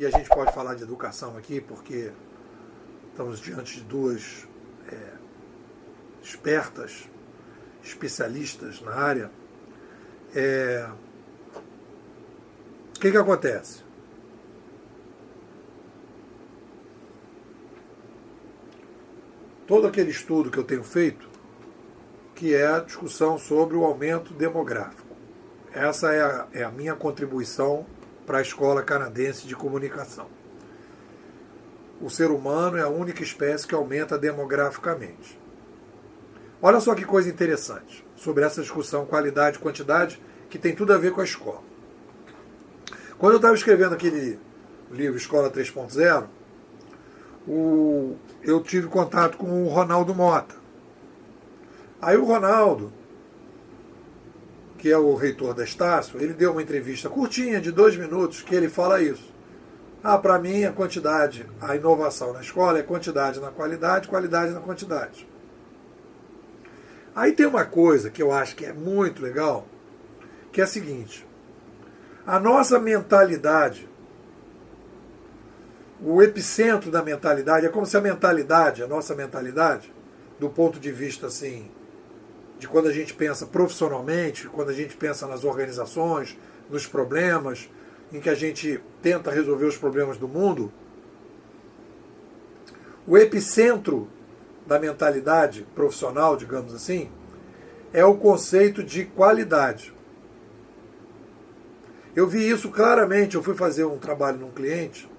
e a gente pode falar de educação aqui, porque estamos diante de duas espertas, especialistas na área. O que acontece? Todo aquele estudo que eu tenho feito, que é a discussão sobre o aumento demográfico. Essa é a minha contribuição para a Escola Canadense de Comunicação. O ser humano é a única espécie que aumenta demograficamente. Olha só que coisa interessante sobre essa discussão qualidade e quantidade, que tem tudo a ver com a escola. Quando eu estava escrevendo aquele livro Escola 3.0, eu tive contato com o Ronaldo Mota. Aí o Ronaldo, que é o reitor da Estácio, ele deu uma entrevista curtinha, de 2 minutos, que ele fala isso. Para mim a quantidade, a inovação na escola é quantidade na qualidade, qualidade na quantidade. Aí tem uma coisa que eu acho que é muito legal, que é a seguinte: a nossa mentalidade, o epicentro da mentalidade, é como se a nossa mentalidade, do ponto de vista assim, de quando a gente pensa profissionalmente, quando a gente pensa nas organizações, nos problemas, em que a gente tenta resolver os problemas do mundo, o epicentro da mentalidade profissional, digamos assim, é o conceito de qualidade. Eu vi isso claramente. Eu fui fazer um trabalho num cliente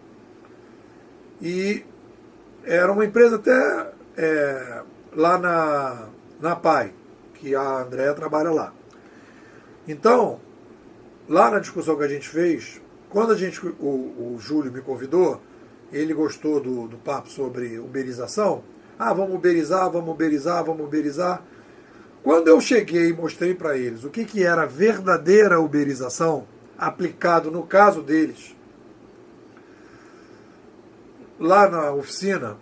e era uma empresa até lá na PAI, que a Andréa trabalha lá. Então, lá na discussão que a gente fez, quando o Júlio me convidou, ele gostou do papo sobre uberização. Vamos uberizar, vamos uberizar, vamos uberizar. Quando eu cheguei e mostrei para eles o que era a verdadeira uberização, aplicado no caso deles, lá na oficina,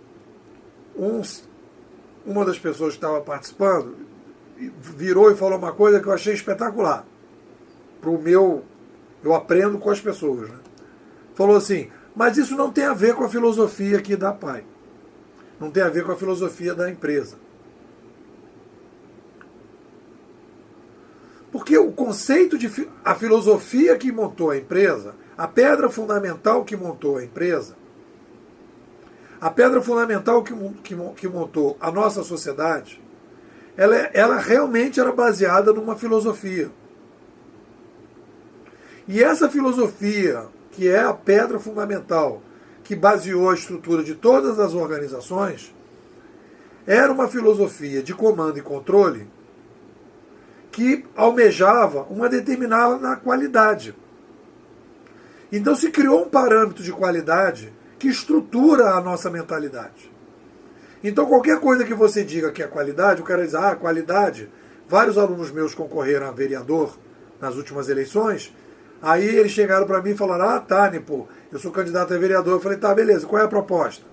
uma das pessoas que estava participando virou e falou uma coisa que eu achei espetacular. Eu aprendo com as pessoas, né? Falou assim: mas isso não tem a ver com a filosofia aqui da PAI. Não tem a ver com a filosofia da empresa. Porque o conceito a filosofia que montou a empresa, a pedra fundamental que montou a empresa, a pedra fundamental que montou a nossa sociedade, ela realmente era baseada numa filosofia. E essa filosofia, que é a pedra fundamental, que baseou a estrutura de todas as organizações, era uma filosofia de comando e controle que almejava uma determinada qualidade. Então se criou um parâmetro de qualidade que estrutura a nossa mentalidade. Então qualquer coisa que você diga que é qualidade, o cara diz: qualidade. Vários alunos meus concorreram a vereador nas últimas eleições. Aí eles chegaram para mim e falaram: Nipo, eu sou candidato a vereador. Eu falei: tá, beleza, qual é a proposta?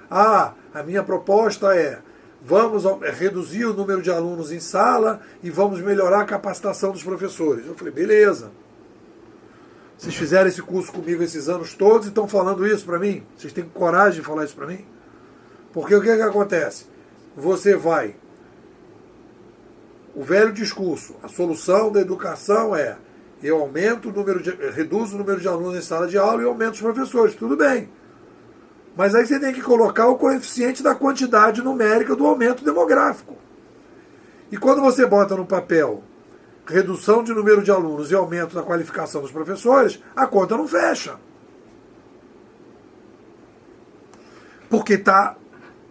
A minha proposta é: vamos reduzir o número de alunos em sala e vamos melhorar a capacitação dos professores. Eu falei: beleza. Vocês fizeram esse curso comigo esses anos todos e estão falando isso para mim? Vocês têm coragem de falar isso para mim? Porque o que acontece? Você vai... O velho discurso, a solução da educação é: eu reduzo o número de alunos em sala de aula e aumento os professores. Tudo bem. Mas aí você tem que colocar o coeficiente da quantidade numérica do aumento demográfico. E quando você bota no papel redução de número de alunos e aumento da qualificação dos professores, a conta não fecha. Porque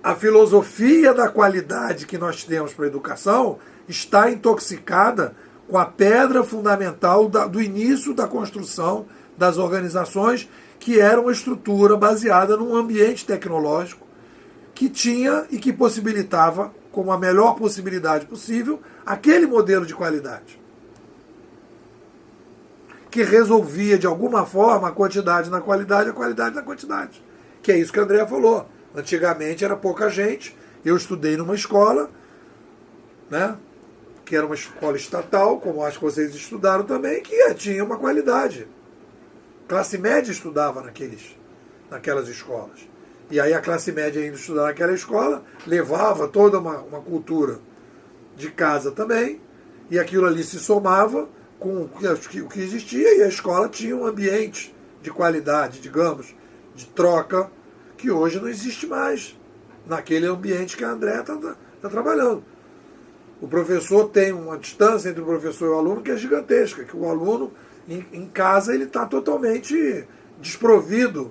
a filosofia da qualidade que nós temos para a educação está intoxicada com a pedra fundamental do início da construção das organizações, que era uma estrutura baseada num ambiente tecnológico que tinha e que possibilitava, como a melhor possibilidade possível, aquele modelo de qualidade, que resolvia de alguma forma a quantidade na qualidade, a qualidade na quantidade. Que é isso que a Andréa falou. Antigamente era pouca gente. Eu estudei numa escola, né, que era uma escola estatal, como acho que vocês estudaram também, que tinha uma qualidade. Classe média estudava naquelas escolas. E aí a classe média indo estudar naquela escola levava toda uma cultura de casa também, e aquilo ali se somava com o que existia, e a escola tinha um ambiente de qualidade, digamos, de troca, que hoje não existe mais naquele ambiente que a André está trabalhando. O professor tem uma distância entre o professor e o aluno que é gigantesca, que o aluno, em casa, ele está totalmente desprovido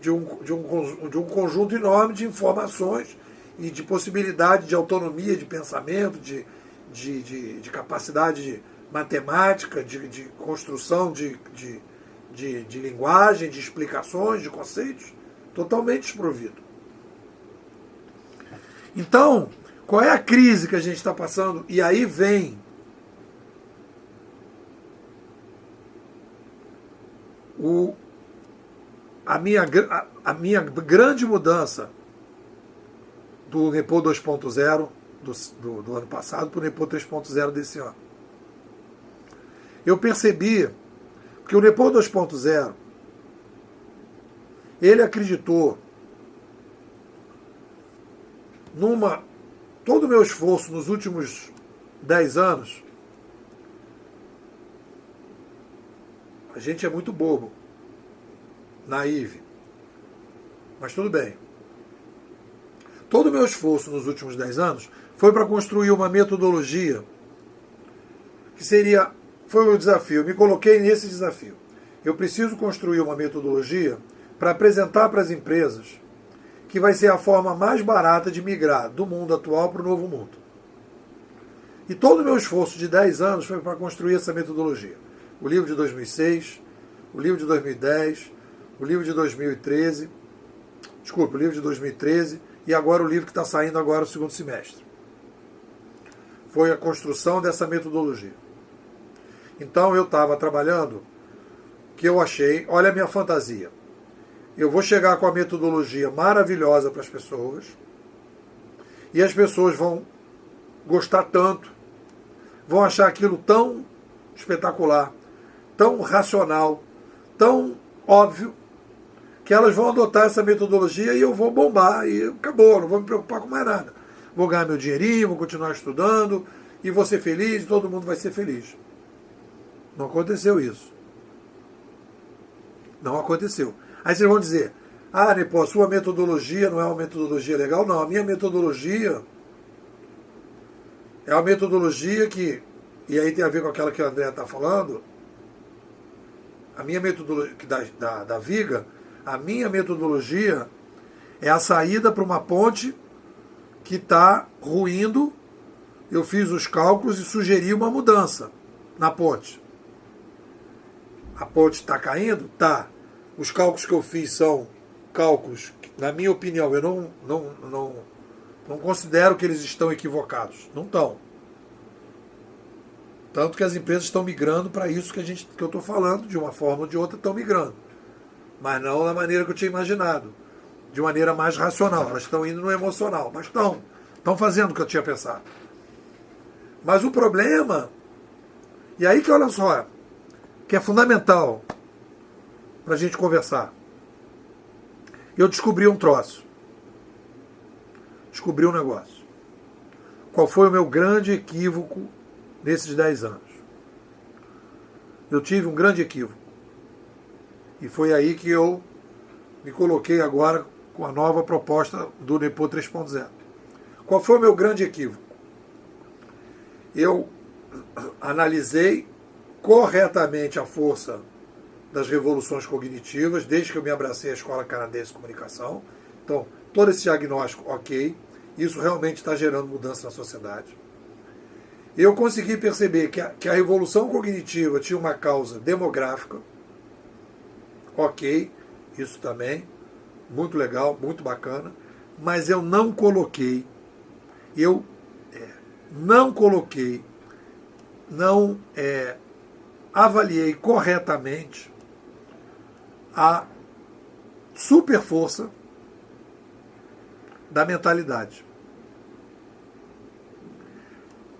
de um conjunto enorme de informações e de possibilidade de autonomia de pensamento, de capacidade matemática, de construção de linguagem, de explicações, de conceitos, totalmente desprovido. Então, qual é a crise que a gente está passando? E aí vem a minha grande mudança do NEPO 2.0 do ano passado para o NEPO 3.0 desse ano. Eu percebi que o NEPO 2.0 ele acreditou todo o meu esforço nos últimos 10 anos. A gente é muito bobo, naíve, mas tudo bem. Todo o meu esforço nos últimos 10 anos foi para construir uma metodologia que foi o desafio. Eu me coloquei nesse desafio. Eu preciso construir uma metodologia para apresentar para as empresas que vai ser a forma mais barata de migrar do mundo atual para o novo mundo. E todo o meu esforço de 10 anos foi para construir essa metodologia. O livro de 2006, o livro de 2010, o livro de 2013, o livro de 2013 e agora o livro que está saindo agora no segundo semestre. Foi a construção dessa metodologia. Então eu estava trabalhando, que eu achei, olha a minha fantasia, eu vou chegar com a metodologia maravilhosa para as pessoas, e as pessoas vão gostar tanto, vão achar aquilo tão espetacular, tão racional, tão óbvio, que elas vão adotar essa metodologia e eu vou bombar, e acabou, não vou me preocupar com mais nada. Vou ganhar meu dinheirinho, vou continuar estudando, e vou ser feliz, e todo mundo vai ser feliz. Não aconteceu isso. Não aconteceu. Aí vocês vão dizer, Nepo, a sua metodologia não é uma metodologia legal? Não, a minha metodologia é uma metodologia que, e aí tem a ver com aquela que a André está falando, a minha metodologia da Viga, a minha metodologia é a saída para uma ponte que está ruindo. Eu fiz os cálculos e sugeri uma mudança na ponte. A ponte está caindo? Tá. Os cálculos que eu fiz são cálculos que, na minha opinião, eu não considero que eles estão equivocados. Não estão. Tanto que as empresas estão migrando para isso que eu estou falando, de uma forma ou de outra estão migrando. Mas não da maneira que eu tinha imaginado. De maneira mais racional. Elas estão indo no emocional. Mas estão fazendo o que eu tinha pensado. Mas o problema, e aí que olha só, que é fundamental para a gente conversar. Eu descobri um troço. Descobri um negócio. Qual foi o meu grande equívoco nesses 10 anos? Eu tive um grande equívoco. E foi aí que eu me coloquei agora com a nova proposta do NEPO 3.0. Qual foi o meu grande equívoco? Eu analisei corretamente a força das revoluções cognitivas, desde que eu me abracei à Escola Canadense de Comunicação. Então, todo esse diagnóstico, ok, isso realmente está gerando mudança na sociedade. Eu consegui perceber que a revolução cognitiva tinha uma causa demográfica, ok, isso também, muito legal, muito bacana, mas eu não coloquei, não avaliei corretamente a superforça da mentalidade.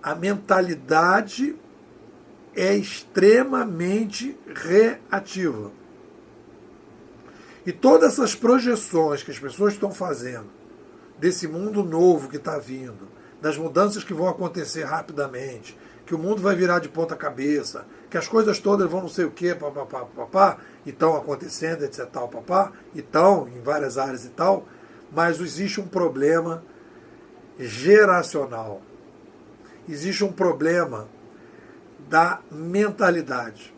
A mentalidade é extremamente reativa. E todas essas projeções que as pessoas estão fazendo desse mundo novo que está vindo, das mudanças que vão acontecer rapidamente, que o mundo vai virar de ponta cabeça, que as coisas todas vão não sei o quê, papapá, e estão acontecendo, etc, tal, papá, e estão em várias áreas e tal, mas existe um problema geracional. Existe um problema da mentalidade.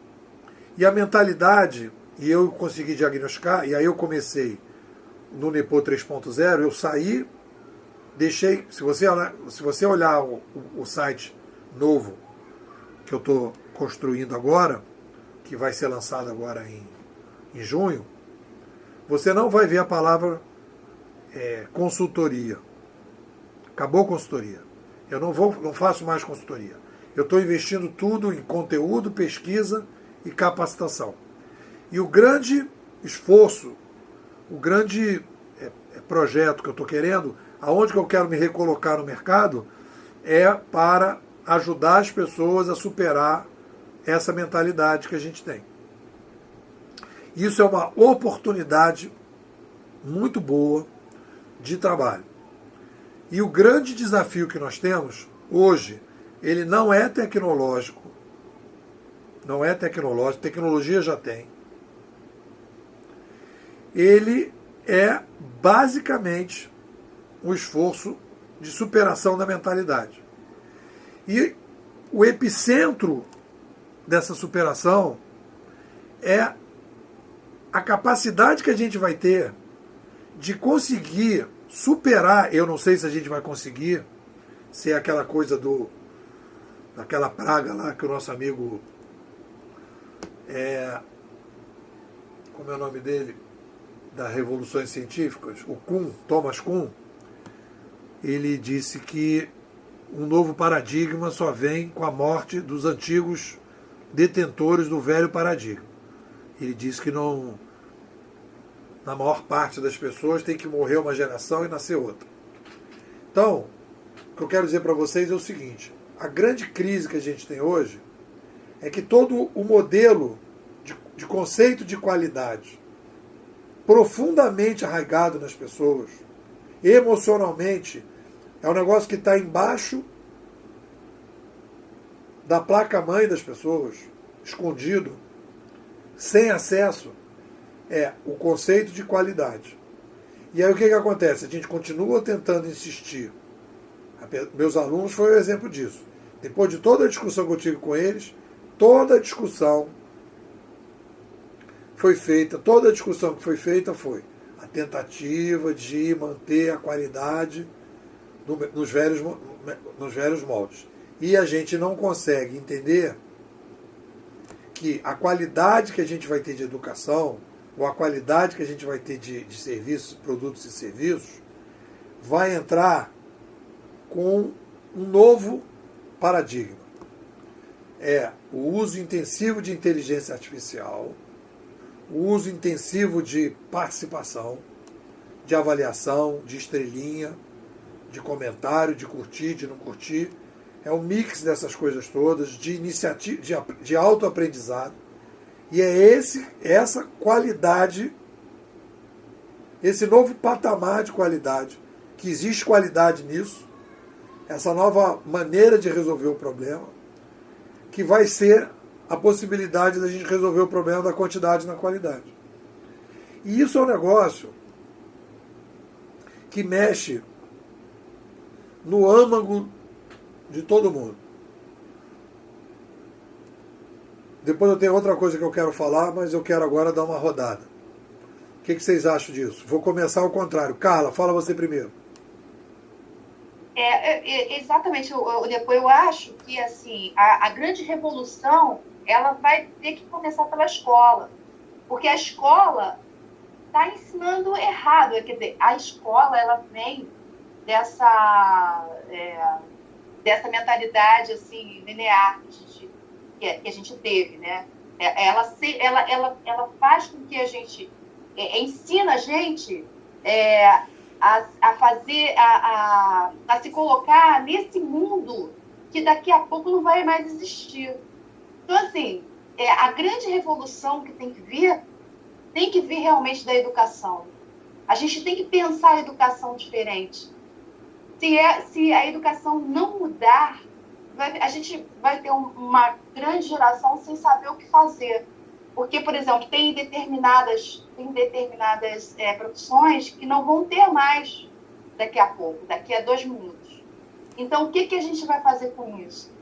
E a mentalidade, e eu consegui diagnosticar, e aí eu comecei no Nepo 3.0, eu saí, deixei, se você olhar o site novo que eu estou construindo agora, que vai ser lançado agora em junho, você não vai ver a palavra consultoria. Acabou a consultoria. Eu não faço mais consultoria. Eu estou investindo tudo em conteúdo, pesquisa e capacitação. E o grande esforço, o grande projeto que eu estou querendo, aonde que eu quero me recolocar no mercado, é para ajudar as pessoas a superar essa mentalidade que a gente tem. Isso é uma oportunidade muito boa de trabalho. E o grande desafio que nós temos hoje, ele não é tecnológico, tecnologia já tem. Ele é basicamente um esforço de superação da mentalidade. E o epicentro dessa superação é a capacidade que a gente vai ter de conseguir superar, eu não sei se a gente vai conseguir, se é aquela coisa daquela praga lá que o nosso amigo, como é o nome dele, das revoluções científicas, o Kuhn, Thomas Kuhn, ele disse que um novo paradigma só vem com a morte dos antigos detentores do velho paradigma. Ele disse que não, na maior parte das pessoas tem que morrer uma geração e nascer outra. Então, o que eu quero dizer para vocês é o seguinte: a grande crise que a gente tem hoje é que todo o modelo de conceito de qualidade profundamente arraigado nas pessoas, emocionalmente, é um negócio que está embaixo da placa-mãe das pessoas, escondido, sem acesso, é o conceito de qualidade. E aí o que acontece? A gente continua tentando insistir. Meus alunos foi um exemplo disso. Depois de toda a discussão que eu tive com eles, toda a discussão que foi feita foi a tentativa de manter a qualidade nos velhos moldes. E a gente não consegue entender que a qualidade que a gente vai ter de educação, ou a qualidade que a gente vai ter de serviços, produtos e serviços, vai entrar com um novo paradigma. É o uso intensivo de inteligência artificial, o uso intensivo de participação, de avaliação, de estrelinha, de comentário, de curtir, de não curtir. É um mix dessas coisas todas, de iniciativa, de autoaprendizado. E é essa qualidade, esse novo patamar de qualidade, que existe qualidade nisso, essa nova maneira de resolver o problema, que vai ser a possibilidade da gente resolver o problema da quantidade na qualidade. E isso é um negócio que mexe no âmago de todo mundo. Depois eu tenho outra coisa que eu quero falar, mas eu quero agora dar uma rodada. O que vocês acham disso? Vou começar ao contrário. Carla, fala você primeiro. Exatamente. Depois eu acho que assim, a grande revolução ela vai ter que começar pela escola. Porque a escola está ensinando errado. Quer dizer, a escola ela vem dessa mentalidade assim, linear que a gente teve, né? Ela faz com que a gente ensina a gente a fazer, a se colocar nesse mundo que daqui a pouco não vai mais existir. Então, assim, a grande revolução que tem que vir tem que vir realmente da educação. A gente tem que pensar a educação diferente. Se a educação não mudar, a gente vai ter uma grande geração sem saber o que fazer. Porque, por exemplo, tem determinadas profissões que não vão ter mais daqui a pouco, daqui a 2 minutos. Então, o que a gente vai fazer com isso?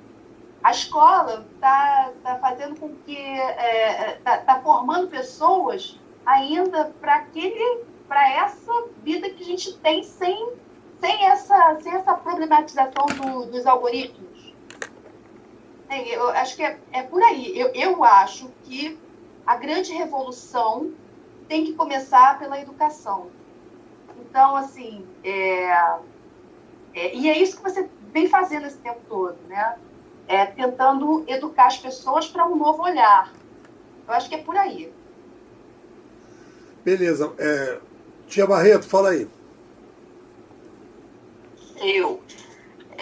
A escola está fazendo com que... está formando pessoas ainda para essa vida que a gente tem sem essa problematização dos algoritmos. Eu acho que é por aí. Eu acho que a grande revolução tem que começar pela educação. Então, assim, e é isso que você vem fazendo esse tempo todo, né? Tentando educar as pessoas para um novo olhar. Eu acho que é por aí. Beleza. Tia Barreto, fala aí.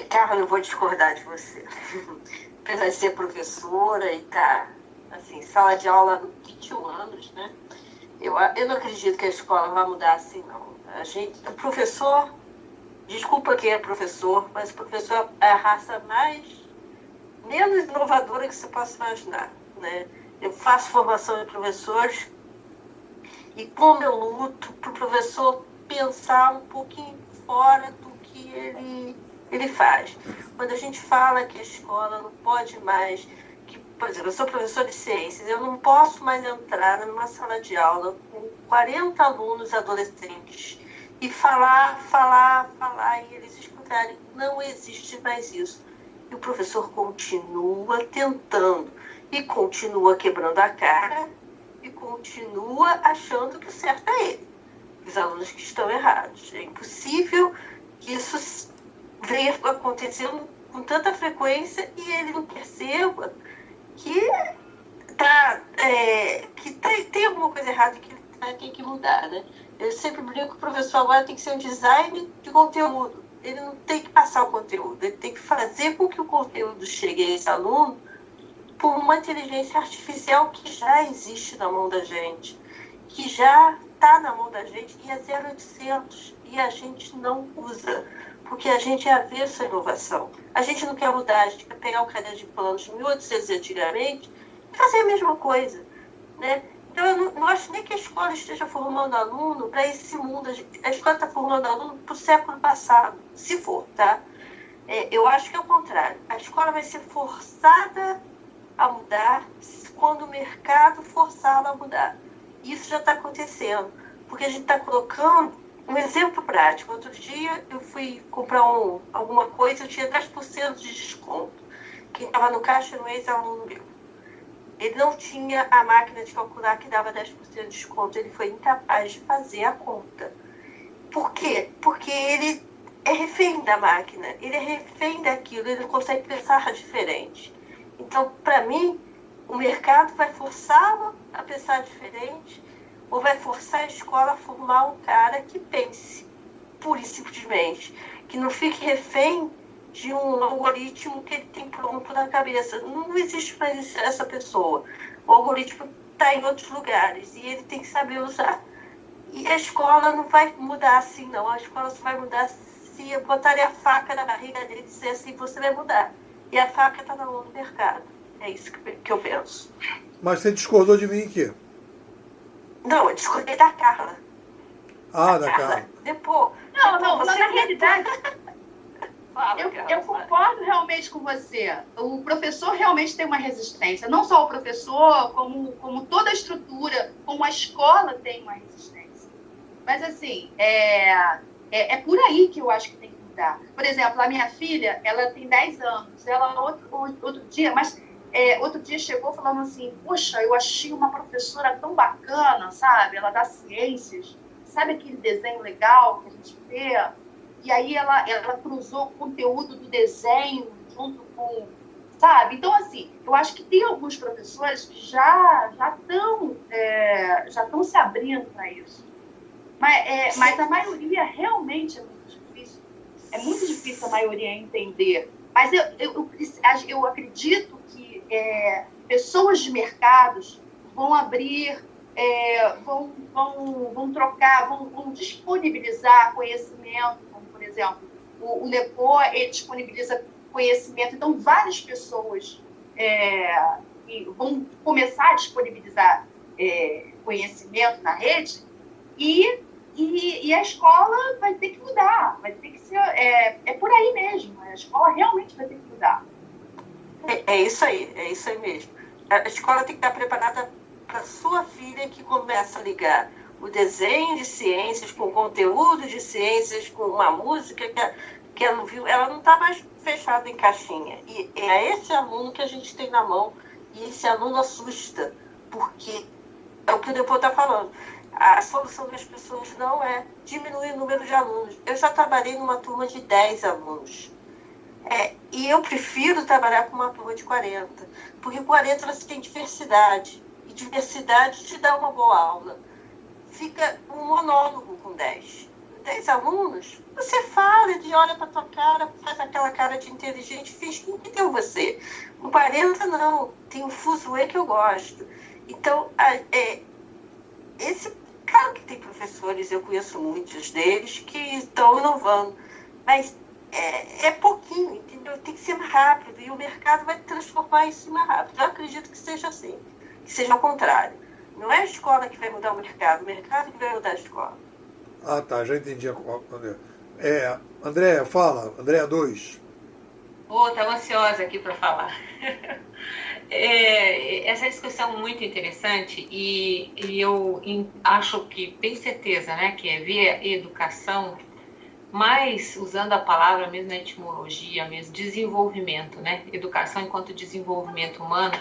Carla, eu vou discordar de você. Apesar de ser professora e estar, assim, sala de aula há 21 anos, né? Eu não acredito que a escola vai mudar assim, não. O professor, desculpa quem é professor, mas o professor é a raça menos inovadora que você possa imaginar, né? Eu faço formação de professores e como eu luto para o professor pensar um pouquinho fora do que ele faz. Quando a gente fala que a escola não pode mais, por exemplo, eu sou professora de ciências, eu não posso mais entrar numa sala de aula com 40 alunos adolescentes e falar, e eles escutarem. Não existe mais isso. E o professor continua tentando, e continua quebrando a cara, e continua achando que o certo é ele. Os alunos que estão errados. É impossível que isso venha acontecendo com tanta frequência e ele não perceba que tem alguma coisa errada que ele tem que mudar, né? Eu sempre brinco que o professor agora tem que ser um design de conteúdo. Ele não tem que passar o conteúdo, ele tem que fazer com que o conteúdo chegue a esse aluno por uma inteligência artificial que já existe na mão da gente, que já está na mão da gente e é 0800 e a gente não usa, porque a gente é avesso à inovação. A gente não quer mudar, a gente quer pegar o caderno de planos de 1800 antigamente e fazer a mesma coisa, né? Então, eu não acho nem que a escola esteja formando aluno para esse mundo. A escola está formando aluno para o século passado, se for, tá? Eu acho que é o contrário. A escola vai ser forçada a mudar quando o mercado forçá-la a mudar. Isso já está acontecendo, porque a gente está colocando um exemplo prático. Outro dia eu fui comprar alguma coisa, eu tinha 10% de desconto. Quem estava no caixa era um ex-aluno meu. Ele não tinha a máquina de calcular que dava 10% de desconto. Ele foi incapaz de fazer a conta. Por quê? Porque ele é refém da máquina. Ele é refém daquilo. Ele não consegue pensar diferente. Então, para mim, o mercado vai forçá-lo a pensar diferente ou vai forçar a escola a formar um cara que pense, pura e simplesmente. Que não fique refém de um algoritmo que ele tem pronto na cabeça. Não existe mais essa pessoa. O algoritmo está em outros lugares e ele tem que saber usar. E a escola não vai mudar assim, não. A escola só vai mudar se botarem a faca na barriga dele e dizer assim, você vai mudar. E a faca está na mão do mercado. É isso que eu penso. Mas você discordou de mim em quê? Não, eu discordei da Carla. Ah, da Carla. Depois na realidade... Eu concordo realmente com você. O professor realmente tem uma resistência. Não só o professor, como toda a estrutura, como a escola tem uma resistência. Mas, assim, é por aí que eu acho que tem que mudar. Por exemplo, a minha filha, ela tem 10 anos. Ela, outro dia chegou falando assim, poxa, eu achei uma professora tão bacana, sabe? Ela dá ciências. Sabe aquele desenho legal que a gente vê? E aí ela cruzou o conteúdo do desenho junto com... Sabe? Então, assim, eu acho que tem alguns professores que já estão se abrindo para isso. Mas a maioria realmente é muito difícil. É muito difícil a maioria entender. Mas eu acredito que pessoas de mercados vão abrir vão trocar, vão disponibilizar conhecimento, como, por exemplo, o Lepô, ele disponibiliza conhecimento, então várias pessoas vão começar a disponibilizar conhecimento na rede e a escola vai ter que mudar, vai ter que ser, por aí mesmo, a escola realmente vai ter que mudar. É isso aí mesmo. A escola tem que estar preparada para a sua filha, que começa a ligar o desenho de ciências com o conteúdo de ciências, com uma música que ela não viu, ela não está mais fechada em caixinha. E é esse aluno que a gente tem na mão, e esse aluno assusta, porque é o que o Lepô está falando. A solução das pessoas não é diminuir o número de alunos. Eu já trabalhei numa turma de 10 alunos. E eu prefiro trabalhar com uma turma de 40, porque 40 você tem diversidade, e diversidade te dá uma boa aula. Fica um monólogo com 10 alunos, você fala, ele olha para tua cara, faz aquela cara de inteligente, finge que entendeu você. Com 40 não, tem um fuzuê que eu gosto. Então, claro que tem professores, eu conheço muitos deles, que estão inovando, mas é pouquinho, entendeu? Tem que ser mais rápido, e o mercado vai transformar isso mais rápido. Eu acredito que seja assim, que seja ao contrário. Não é a escola que vai mudar o mercado que vai mudar a escola. Ah, tá, já entendi. Andréa, fala, Andréa 2. Estava ansiosa aqui para falar. Essa discussão é muito interessante e eu acho que, tenho certeza, né, que ver educação, mas usando a palavra mesmo na etimologia, mesmo desenvolvimento, né, educação enquanto desenvolvimento humano,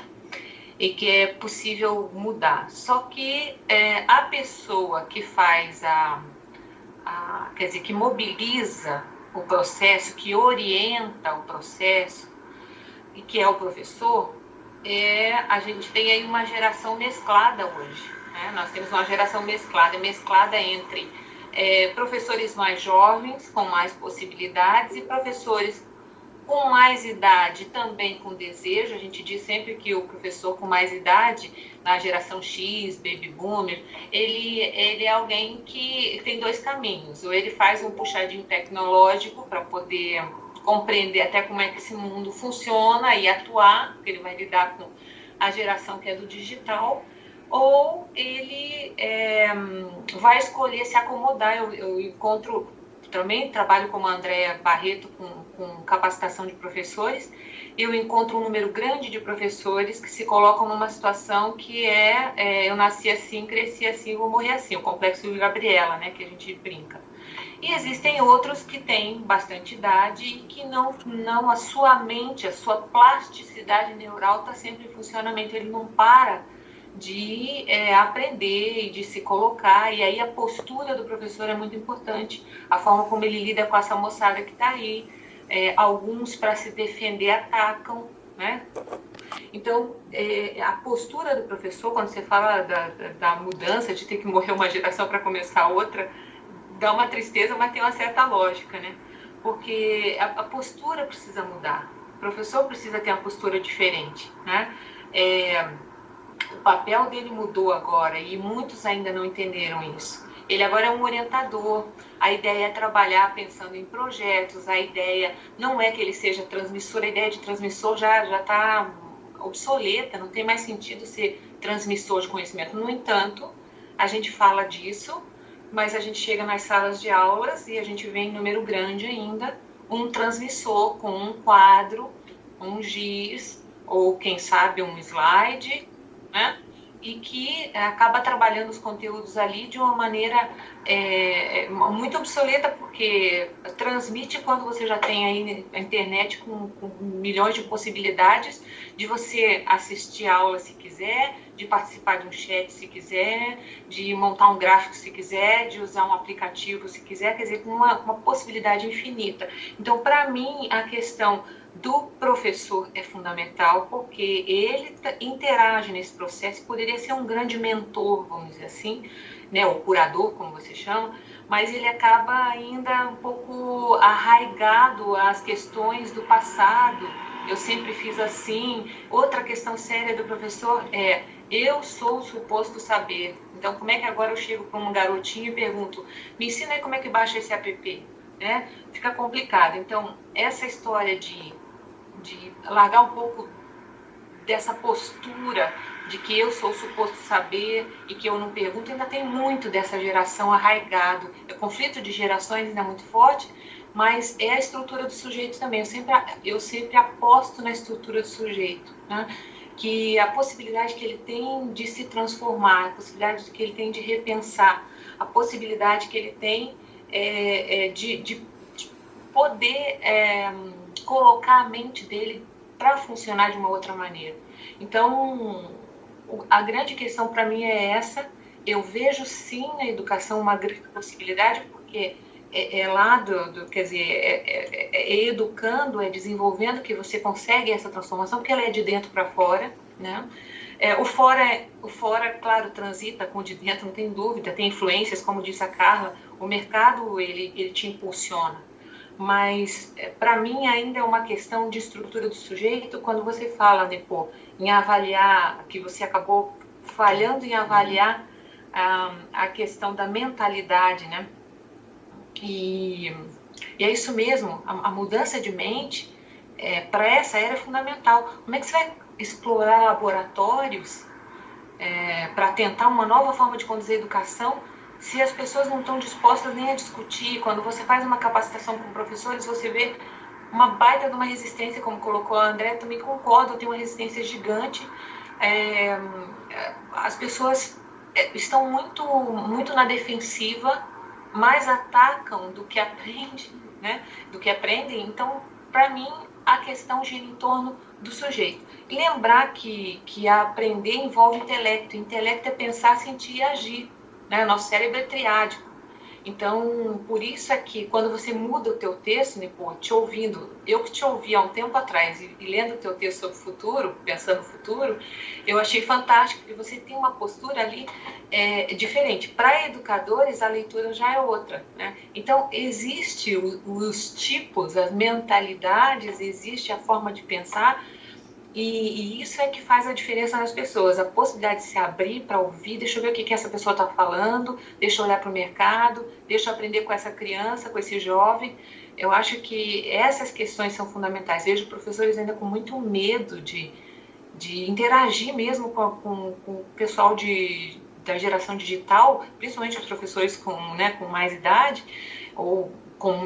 e que é possível mudar. Só que a pessoa que faz quer dizer, que mobiliza o processo, que orienta o processo, e que é o professor, a gente tem aí uma geração mesclada hoje, né? Nós temos uma geração mesclada entre professores mais jovens, com mais possibilidades, e professores com mais idade, também com desejo. A gente diz sempre que o professor com mais idade, na geração X, baby boomer, ele é alguém que tem dois caminhos. Ou ele faz um puxadinho tecnológico para poder compreender até como é que esse mundo funciona e atuar, porque ele vai lidar com a geração que é do digital, ou ele vai escolher se acomodar. Eu encontro, também trabalho como a Andréa Barreto com capacitação de professores, eu encontro um número grande de professores que se colocam numa situação que eu nasci assim, cresci assim, vou morrer assim, o complexo de Gabriela, né, que a gente brinca. E existem outros que têm bastante idade e que não a sua mente, a sua plasticidade neural está sempre em funcionamento, ele não para de aprender e de se colocar, e aí a postura do professor é muito importante, a forma como ele lida com essa moçada que está aí, alguns para se defender atacam, né? Então, a postura do professor, quando você fala da mudança, de ter que morrer uma geração para começar outra, dá uma tristeza, mas tem uma certa lógica, né? Porque a postura precisa mudar, o professor precisa ter uma postura diferente, né? O papel dele mudou agora e muitos ainda não entenderam isso. Ele agora é um orientador, a ideia é trabalhar pensando em projetos, a ideia não é que ele seja transmissor, a ideia de transmissor já está obsoleta, não tem mais sentido ser transmissor de conhecimento. No entanto, a gente fala disso, mas a gente chega nas salas de aulas e a gente vê em número grande ainda um transmissor com um quadro, um giz, ou quem sabe um slide, né? E que acaba trabalhando os conteúdos ali de uma maneira muito obsoleta, porque transmite quando você já tem aí a internet com milhões de possibilidades de você assistir a aula se quiser, de participar de um chat se quiser, de montar um gráfico se quiser, de usar um aplicativo se quiser, quer dizer, com uma possibilidade infinita. Então, para mim, a questão do professor é fundamental, porque ele interage nesse processo, poderia ser um grande mentor, vamos dizer assim, né, o curador, como você chama, mas ele acaba ainda um pouco arraigado às questões do passado. Eu sempre fiz assim. Outra questão séria do professor Eu sou o suposto saber. Então, como é que agora eu chego para um garotinho e pergunto, me ensina aí como é que baixa esse app? Né? Fica complicado. Então, essa história de largar um pouco dessa postura de que eu sou o suposto saber e que eu não pergunto, ainda tem muito dessa geração arraigado. O conflito de gerações ainda é muito forte, mas é a estrutura do sujeito também. Eu sempre aposto na estrutura do sujeito, né? Que a possibilidade que ele tem de se transformar, a possibilidade que ele tem de repensar, a possibilidade que ele tem de poder colocar a mente dele para funcionar de uma outra maneira. Então, a grande questão para mim é essa. Eu vejo sim na educação uma grande possibilidade, porque lá quer dizer, educando, desenvolvendo que você consegue essa transformação, porque ela é de dentro para fora, né? O fora, claro, transita com o de dentro, não tem dúvida, tem influências, como disse a Carla, o mercado, ele te impulsiona. Mas, para mim, ainda é uma questão de estrutura do sujeito. Quando você fala, Nepô, em avaliar, que você acabou falhando em avaliar a questão da mentalidade, né? E é isso mesmo, a mudança de mente, para essa era é fundamental. Como é que você vai explorar laboratórios para tentar uma nova forma de conduzir a educação, se as pessoas não estão dispostas nem a discutir? Quando você faz uma capacitação com professores, você vê uma baita de uma resistência, como colocou a André, também concordo, tem uma resistência gigante. As pessoas estão muito, muito na defensiva, mais atacam do que aprendem, né? Então, para mim, a questão gira em torno do sujeito. E lembrar que aprender envolve intelecto. Intelecto é pensar, sentir e agir. Né? Nosso cérebro é triádico. Então, por isso é que quando você muda o teu texto, Nepô, te ouvindo, eu que te ouvi há um tempo atrás e lendo o teu texto sobre o futuro, pensando no futuro, eu achei fantástico, porque você tem uma postura ali diferente. Para educadores, a leitura já é outra. Né? Então, existe os tipos, as mentalidades, existe a forma de pensar, e isso é que faz a diferença nas pessoas, a possibilidade de se abrir para ouvir, deixa eu ver o que essa pessoa está falando, deixa eu olhar para o mercado, deixa eu aprender com essa criança, com esse jovem. Eu acho que essas questões são fundamentais. Vejo professores ainda com muito medo de interagir mesmo com o pessoal da geração digital, principalmente os professores com mais idade, ou com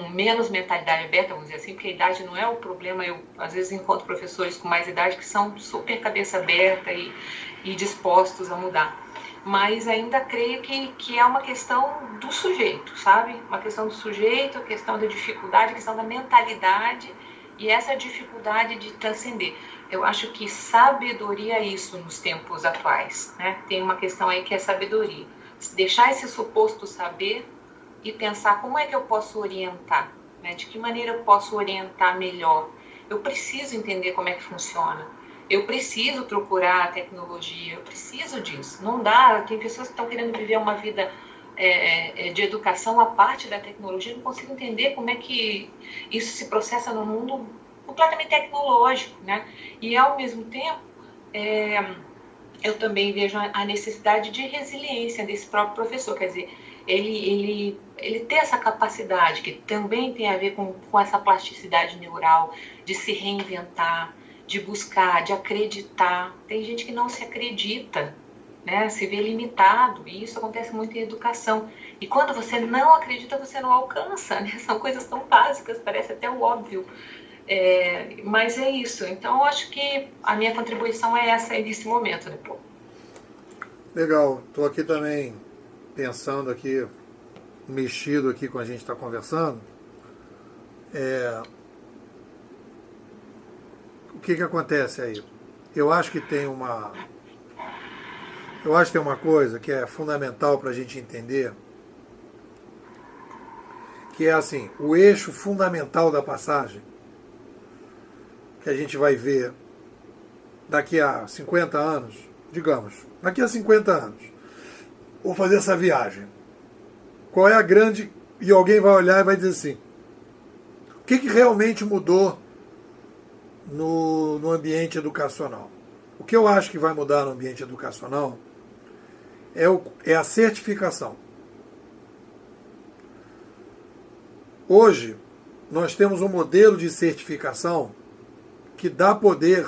menos mentalidade aberta, vamos dizer assim, porque a idade não é o problema. Eu, às vezes, encontro professores com mais idade que são super cabeça aberta e dispostos a mudar. Mas ainda creio que é uma questão do sujeito, sabe? Uma questão do sujeito, a questão da dificuldade, a questão da mentalidade e essa dificuldade de transcender. Eu acho que sabedoria é isso nos tempos atuais, né? Tem uma questão aí que é sabedoria. Deixar esse suposto saber e pensar como é que eu posso orientar, né? De que maneira eu posso orientar melhor. Eu preciso entender como é que funciona. Eu preciso procurar a tecnologia, eu preciso disso. Não dá, tem pessoas que estão querendo viver uma vida de educação à parte da tecnologia, não consigo entender como é que isso se processa no mundo completamente tecnológico, né? E, ao mesmo tempo, eu também vejo a necessidade de resiliência desse próprio professor, quer dizer, ele ter essa capacidade, que também tem a ver com essa plasticidade neural, de se reinventar, de buscar, de acreditar. Tem gente que não se acredita, né? Se vê limitado, e isso acontece muito em educação. E quando você não acredita, você não alcança, né? São coisas tão básicas, parece até o óbvio. Mas é isso. Então, eu acho que a minha contribuição é essa nesse momento, né, pô? Legal. Estou aqui também pensando aqui, mexido aqui com a gente está conversando. O que acontece aí? Eu acho que tem uma coisa que é fundamental para a gente entender, que é assim, o eixo fundamental da passagem, que a gente vai ver daqui a 50 anos, digamos, daqui a 50 anos, vou fazer essa viagem. Qual é a grande... E alguém vai olhar e vai dizer assim, o que realmente mudou no ambiente educacional? o que eu acho que vai mudar no ambiente educacional é a certificação. Hoje, nós temos um modelo de certificação que dá poder,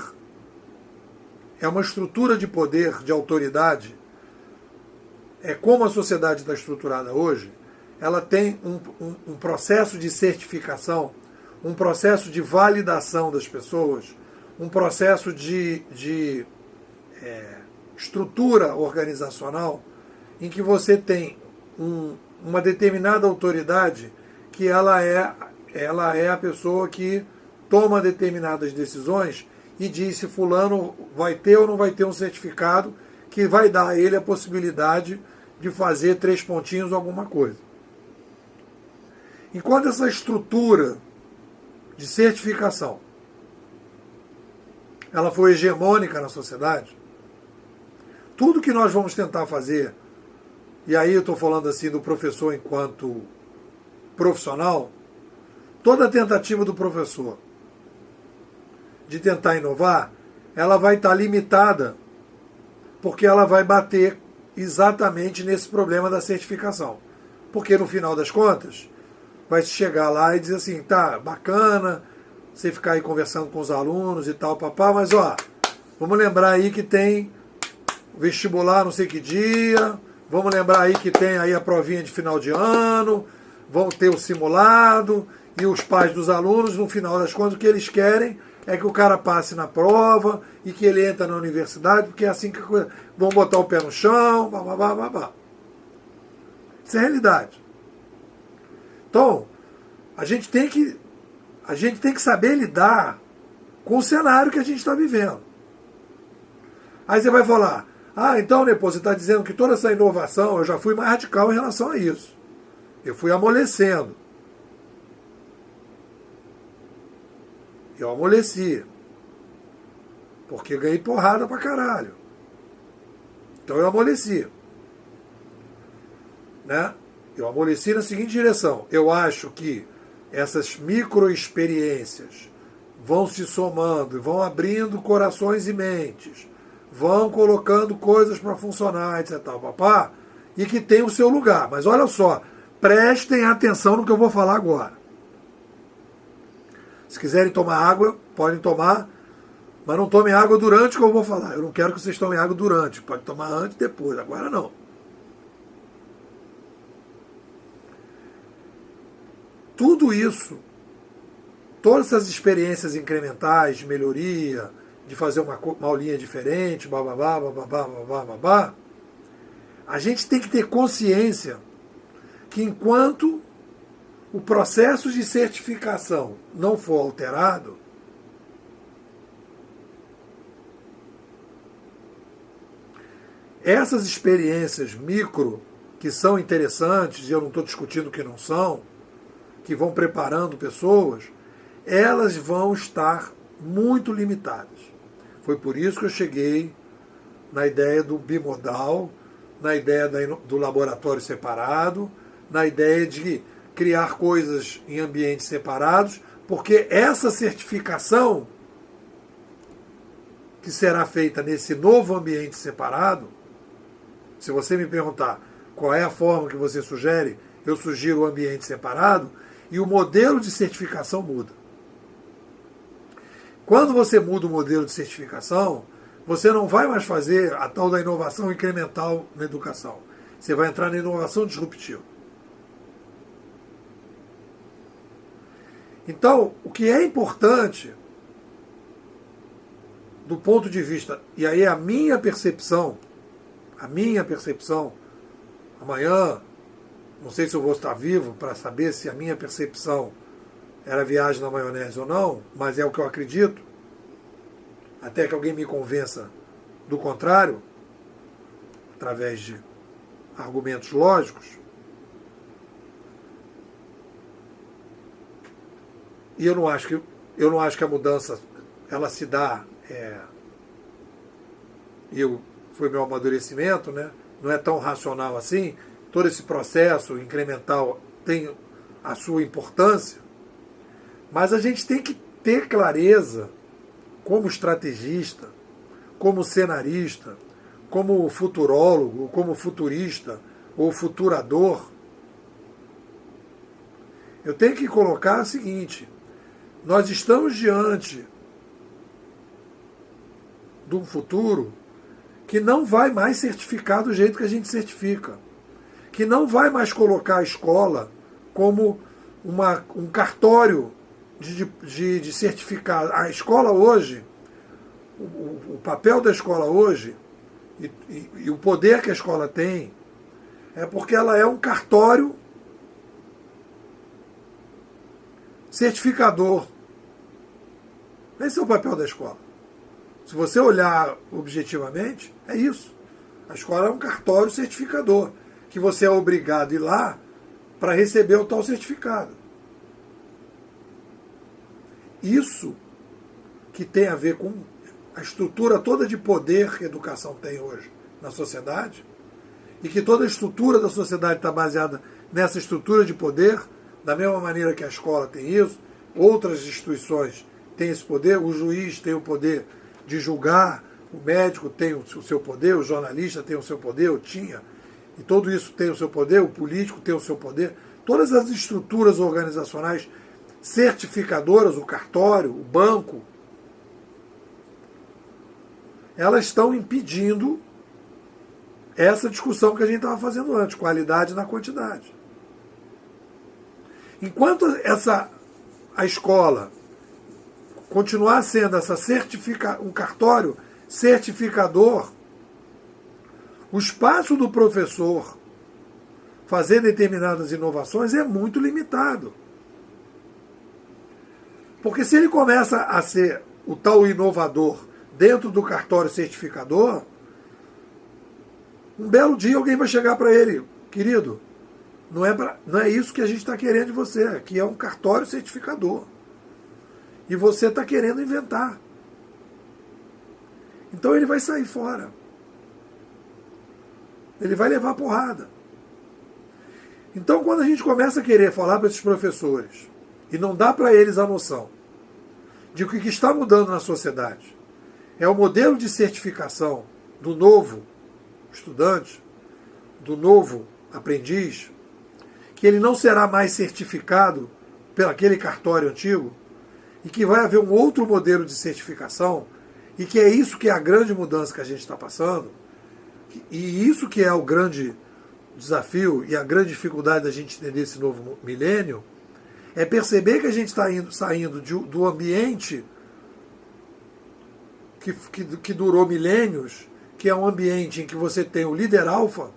é uma estrutura de poder, de autoridade. É como a sociedade está estruturada hoje, ela tem um processo de certificação, um processo de validação das pessoas, um processo de estrutura organizacional em que você tem uma determinada autoridade que ela é a pessoa que toma determinadas decisões e diz se fulano vai ter ou não vai ter um certificado que vai dar a ele a possibilidade de fazer 3 pontinhos ou alguma coisa. Enquanto essa estrutura de certificação ela foi hegemônica na sociedade, tudo que nós vamos tentar fazer, e aí eu estou falando assim do professor enquanto profissional, toda tentativa do professor de tentar inovar, ela vai estar limitada, porque ela vai bater exatamente nesse problema da certificação. Porque no final das contas, vai se chegar lá e dizer assim, tá, bacana, você ficar aí conversando com os alunos e tal, papá, mas ó, vamos lembrar aí que tem vestibular não sei que dia, vamos lembrar aí que tem aí a provinha de final de ano, vão ter o simulado, e os pais dos alunos, no final das contas, o que eles querem é que o cara passe na prova e que ele entra na universidade, porque é assim que a coisa... Vão botar o pé no chão, babá, babá. Isso é realidade. Então, a gente tem que saber lidar com o cenário que a gente está vivendo. Aí você vai falar, então, Nepô, você está dizendo que toda essa inovação, eu já fui mais radical em relação a isso. Eu fui amolecendo. Eu amoleci. Porque eu ganhei porrada pra caralho. Então eu amoleci. Né? Eu amoleci na seguinte direção. Eu acho que essas microexperiências vão se somando, vão abrindo corações e mentes, vão colocando coisas para funcionar, etc. Papá, e que tem o seu lugar. Mas olha só, prestem atenção no que eu vou falar agora. Se quiserem tomar água, podem tomar, mas não tomem água durante o que eu vou falar. Eu não quero que vocês tomem água durante. Pode tomar antes e depois. Agora não. Tudo isso, todas essas experiências incrementais de melhoria, de fazer uma aulinha diferente, bababá, bababá, bababá, babá, a gente tem que ter consciência que enquanto o processo de certificação não for alterado, essas experiências micro, que são interessantes, e eu não estou discutindo que não são, que vão preparando pessoas, elas vão estar muito limitadas. Foi por isso que eu cheguei na ideia do bimodal, na ideia do laboratório separado, na ideia de criar coisas em ambientes separados, porque essa certificação que será feita nesse novo ambiente separado, se você me perguntar qual é a forma que você sugere, eu sugiro o ambiente separado, e o modelo de certificação muda. Quando você muda o modelo de certificação, você não vai mais fazer a tal da inovação incremental na educação. Você vai entrar na inovação disruptiva. Então, o que é importante, do ponto de vista, e aí a minha percepção, amanhã, não sei se eu vou estar vivo para saber se a minha percepção era viagem na maionese ou não, mas é o que eu acredito, até que alguém me convença do contrário, através de argumentos lógicos. E eu não acho que a mudança ela se dá, foi meu amadurecimento, né? Não é tão racional assim. Todo esse processo incremental tem a sua importância, mas a gente tem que ter clareza, como estrategista, como cenarista, como futurólogo, como futurista ou futurador, eu tenho que colocar o seguinte: nós estamos diante de um futuro que não vai mais certificar do jeito que a gente certifica, que não vai mais colocar a escola como um cartório de certificar. A escola hoje, o papel da escola hoje e o poder que a escola tem é porque ela é um cartório certificador. Esse é o papel da escola. Se você olhar objetivamente, é isso. A escola é um cartório certificador, que você é obrigado a ir lá para receber o tal certificado. Isso que tem a ver com a estrutura toda de poder que a educação tem hoje na sociedade, e que toda a estrutura da sociedade está baseada nessa estrutura de poder, da mesma maneira que a escola tem isso, outras instituições têm esse poder, o juiz tem o poder de julgar, o médico tem o seu poder, o jornalista tem o seu poder, eu tinha, e tudo isso tem o seu poder, o político tem o seu poder. Todas as estruturas organizacionais certificadoras, o cartório, o banco, elas estão impedindo essa discussão que a gente estava fazendo antes, qualidade na quantidade. Enquanto a escola continuar sendo um cartório certificador, o espaço do professor fazer determinadas inovações é muito limitado. Porque se ele começa a ser o tal inovador dentro do cartório certificador, um belo dia alguém vai chegar para ele: querido, não é isso que a gente está querendo de você, aqui é um cartório certificador. E você está querendo inventar. Então ele vai sair fora. Ele vai levar porrada. Então quando a gente começa a querer falar para esses professores e não dá para eles a noção de que o que está mudando na sociedade é o modelo de certificação do novo estudante, do novo aprendiz, que ele não será mais certificado pelo aquele cartório antigo, e que vai haver um outro modelo de certificação, e que é isso que é a grande mudança que a gente está passando, e isso que é o grande desafio e a grande dificuldade da gente entender esse novo milênio, é perceber que a gente está saindo do ambiente que durou milênios, que é um ambiente em que você tem o líder alfa,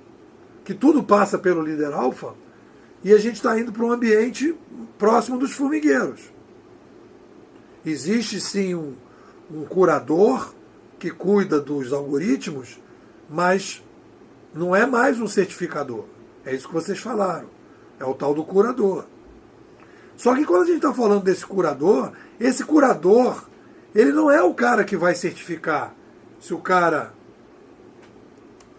que tudo passa pelo líder alfa, e a gente está indo para um ambiente próximo dos formigueiros. Existe sim um curador que cuida dos algoritmos, mas não é mais um certificador. É isso que vocês falaram. É o tal do curador. Só que quando a gente está falando desse curador, esse curador, ele não é o cara que vai certificar se o cara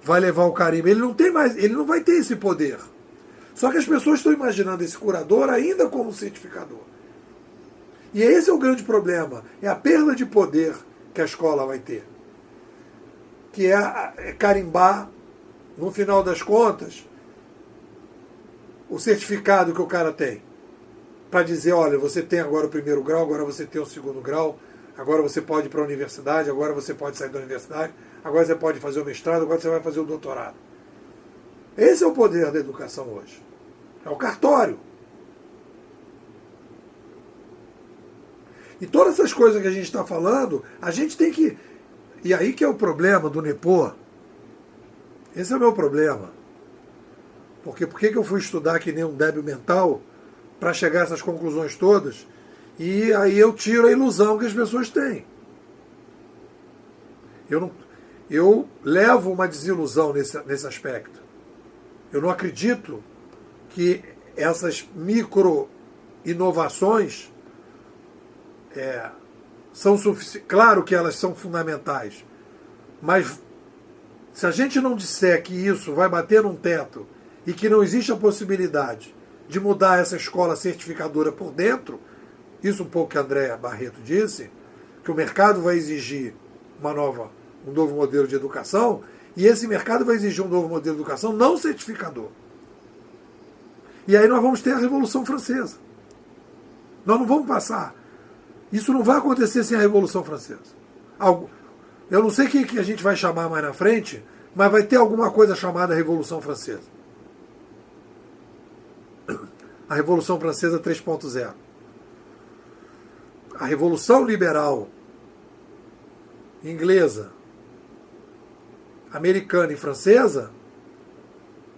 vai levar o carimbo. Ele não vai ter esse poder. Só que as pessoas estão imaginando esse curador ainda como certificador. E esse é o grande problema. É a perda de poder que a escola vai ter. Que é carimbar, no final das contas, o certificado que o cara tem. Para dizer, olha, você tem agora o primeiro grau, agora você tem o segundo grau, agora você pode ir para a universidade, agora você pode sair da universidade, agora você pode fazer o mestrado, agora você vai fazer o doutorado. Esse é o poder da educação hoje. É o cartório. E todas essas coisas que a gente está falando, a gente tem que... E aí que é o problema do NEPO. Esse é o meu problema. Porque por que eu fui estudar que nem um débil mental para chegar a essas conclusões todas? E aí eu tiro a ilusão que as pessoas têm. Eu levo uma desilusão nesse aspecto. Eu não acredito que essas micro-inovações são suficientes. Claro que elas são fundamentais, mas se a gente não disser que isso vai bater num teto e que não existe a possibilidade de mudar essa escola certificadora por dentro, isso um pouco que a Andréa Barreto disse, que o mercado vai exigir uma nova um novo modelo de educação, e esse mercado vai exigir um novo modelo de educação não certificador. E aí nós vamos ter a Revolução Francesa. Nós não vamos passar. Isso não vai acontecer sem a Revolução Francesa. Eu não sei o que a gente vai chamar mais na frente, mas vai ter alguma coisa chamada Revolução Francesa. A Revolução Francesa 3.0. A Revolução Liberal inglesa, americana e francesa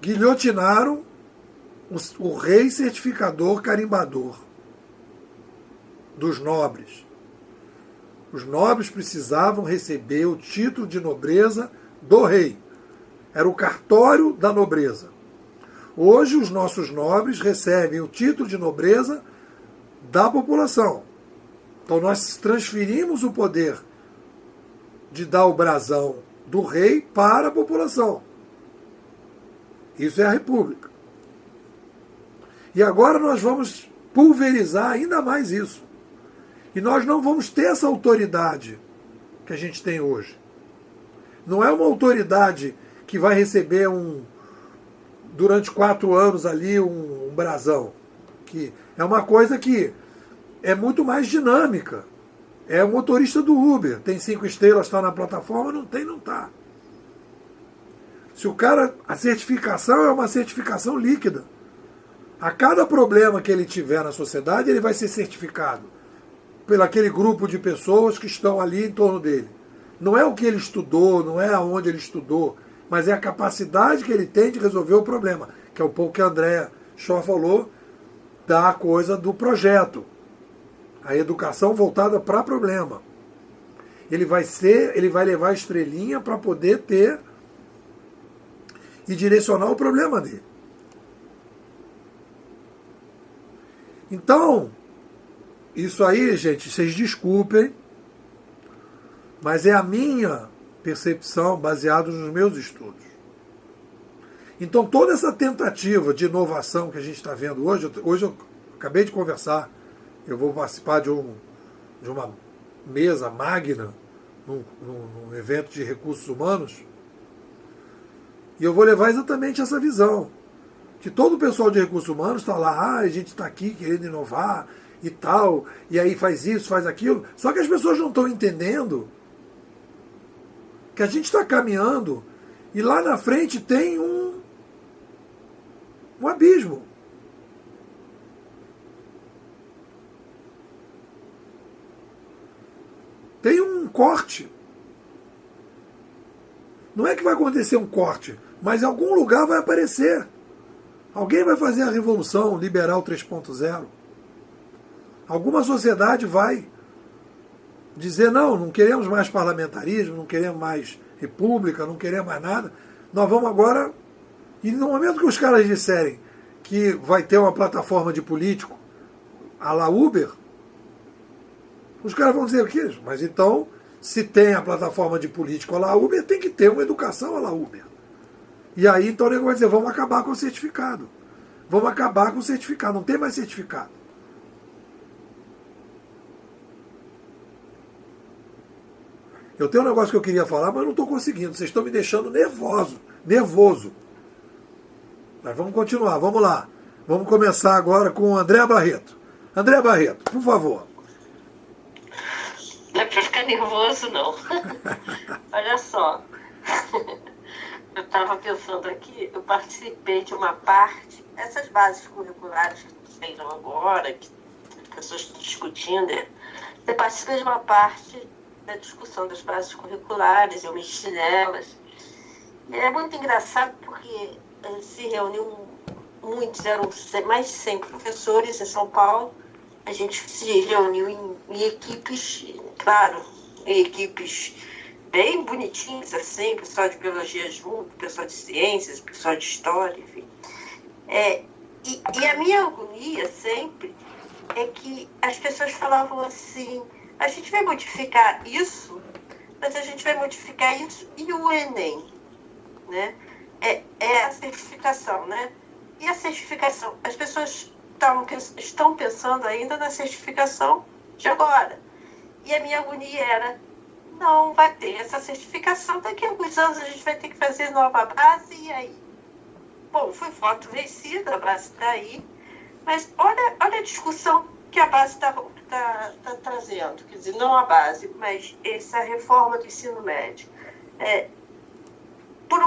guilhotinaram o rei certificador carimbador dos nobres. Os nobres precisavam receber o título de nobreza do rei. Era o cartório da nobreza. Hoje os nossos nobres recebem o título de nobreza da população. Então nós transferimos o poder de dar o brasão do rei para a população. Isso é a República. E agora nós vamos pulverizar ainda mais isso. E nós não vamos ter essa autoridade que a gente tem hoje. Não é uma autoridade que vai receber durante 4 anos ali um brasão. Que é uma coisa que é muito mais dinâmica. É o motorista do Uber. Tem 5 estrelas, está na plataforma, não tem, não está. Se o cara. A certificação é uma certificação líquida. A cada problema que ele tiver na sociedade, ele vai ser certificado pelo aquele grupo de pessoas que estão ali em torno dele. Não é o que ele estudou, não é aonde ele estudou, mas é a capacidade que ele tem de resolver o problema, que é um pouco que a Andréa Shaw falou da coisa do projeto. A educação voltada para problema. Ele vai levar a estrelinha para poder ter e direcionar o problema dele. Então, isso aí, gente, vocês desculpem, mas é a minha percepção baseada nos meus estudos. Então, toda essa tentativa de inovação que a gente está vendo hoje eu acabei de conversar, eu vou participar de uma mesa magna num evento de recursos humanos, e eu vou levar exatamente essa visão. Que todo o pessoal de recursos humanos está lá, a gente está aqui querendo inovar e tal, e aí faz isso, faz aquilo. Só que as pessoas não estão entendendo que a gente está caminhando e lá na frente tem um abismo. Tem um corte. Não é que vai acontecer um corte, mas em algum lugar vai aparecer. Alguém vai fazer a revolução liberal 3.0. Alguma sociedade vai dizer, não queremos mais parlamentarismo, não queremos mais república, não queremos mais nada. Nós vamos agora... E no momento que os caras disserem que vai ter uma plataforma de político à la Uber, os caras vão dizer o quê? Mas então, se tem a plataforma de político à la Uber, tem que ter uma educação à la Uber. E aí, então, o nego vai dizer, vamos acabar com o certificado. Vamos acabar com o certificado. Não tem mais certificado. Eu tenho um negócio que eu queria falar, mas não estou conseguindo. Vocês estão me deixando nervoso. Mas vamos continuar, vamos lá. Vamos começar agora com o André Barreto. André Barreto, por favor. Não é para ficar nervoso, não. Olha só. Eu estava pensando aqui, eu participei de uma parte, essas bases curriculares que saíram agora, que as pessoas estão discutindo, eu participei de uma parte da discussão das bases curriculares, eu mexi nelas. E é muito engraçado porque se reuniu muitos, eram mais de 100 professores em São Paulo. A gente se reuniu em equipes, claro, em equipes bem bonitinhos, assim, pessoal de biologia junto, pessoal de ciências, pessoal de história, enfim. E a minha agonia sempre é que as pessoas falavam assim, a gente vai modificar isso, mas a gente vai modificar isso e o Enem, né? É a certificação, né? E a certificação, as pessoas estão pensando ainda na certificação de agora. E a minha agonia era, não vai ter essa certificação. Daqui a alguns anos a gente vai ter que fazer nova base, e aí? Bom, foi voto vencida, a base está aí, mas olha a discussão que a base está trazendo. Quer dizer, não a base, mas essa reforma do ensino médio. Por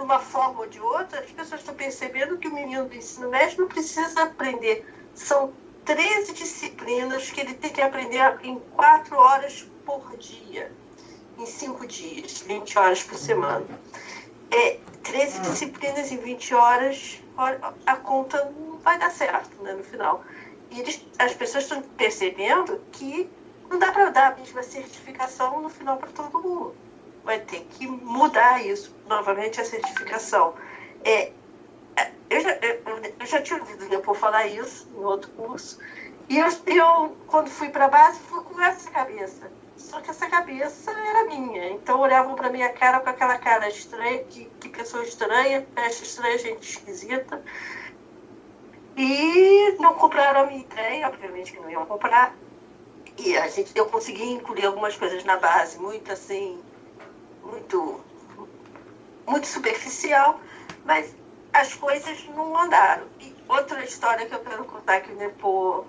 uma forma ou de outra, as pessoas estão percebendo que o menino do ensino médio não precisa aprender. São 13 disciplinas que ele tem que aprender em 4 horas por dia, em 5 dias, 20 horas por semana. 13 disciplinas em 20 horas, a conta não vai dar certo, né, no final. E as pessoas estão percebendo que não dá para dar a mesma certificação no final para todo mundo. Vai ter que mudar isso, novamente, a certificação. Eu já tinha ouvido o Leopoldo falar isso em outro curso, e eu quando fui para a base, fui com essa cabeça. Só que essa cabeça era minha, então olhavam para minha cara com aquela cara estranha, que pessoa estranha, peste estranha, gente esquisita, e não compraram a minha ideia, obviamente que não iam comprar, e eu consegui incluir algumas coisas na base, muito assim, muito superficial, mas as coisas não andaram. E outra história que eu quero contar, que o Nepo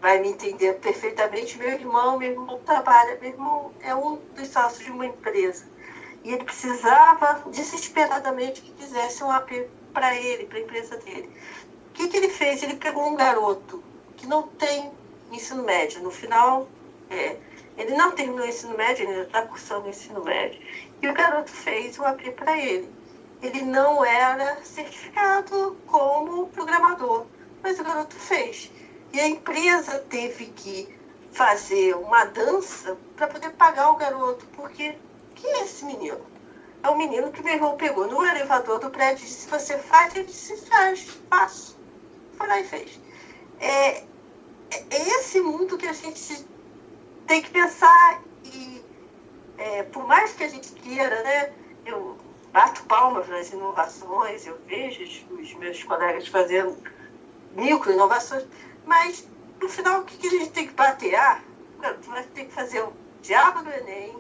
vai me entender perfeitamente, meu irmão trabalha, meu irmão é um dos sócios de uma empresa, e ele precisava desesperadamente que fizesse um AP para ele, para a empresa dele. O que ele fez? Ele pegou um garoto que não tem ensino médio, no final, ele não terminou o ensino médio, ele está cursando o ensino médio, e o garoto fez um AP para ele. Ele não era certificado como programador, mas o garoto fez. E a empresa teve que fazer uma dança para poder pagar o garoto, porque quem é esse menino? É um menino que meu irmão pegou no elevador do prédio e disse: você faz? Ele disse: faço. Foi lá e fez. É esse mundo que a gente tem que pensar, e por mais que a gente queira, né, eu bato palmas nas inovações, eu vejo os meus colegas fazendo micro-inovações, mas no final o que a gente tem que bater? Tu vai ter que fazer o diabo do Enem,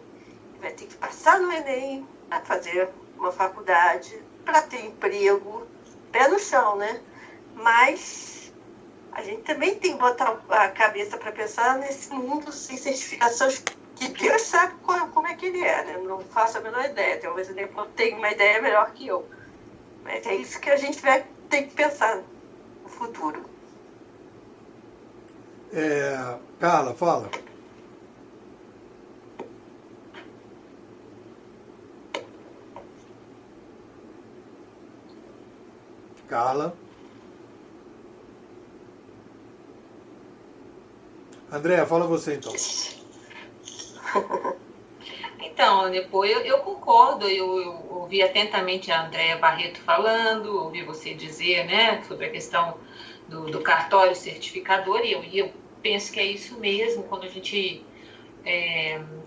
vai ter que passar no Enem para fazer uma faculdade, para ter emprego, pé no chão, né? Mas a gente também tem que botar a cabeça para pensar nesse mundo sem certificações, que Deus sabe como é que ele é, né? Não faço a menor ideia, talvez ele tenha uma ideia melhor que eu. Mas é isso que a gente vai ter que pensar no futuro. Carla, fala. Carla. Andréa, fala você então. Então, depois eu concordo, eu ouvi atentamente a Andréa Barreto falando, ouvi você dizer, né, sobre a questão do cartório certificador, e eu penso que é isso mesmo. Quando a gente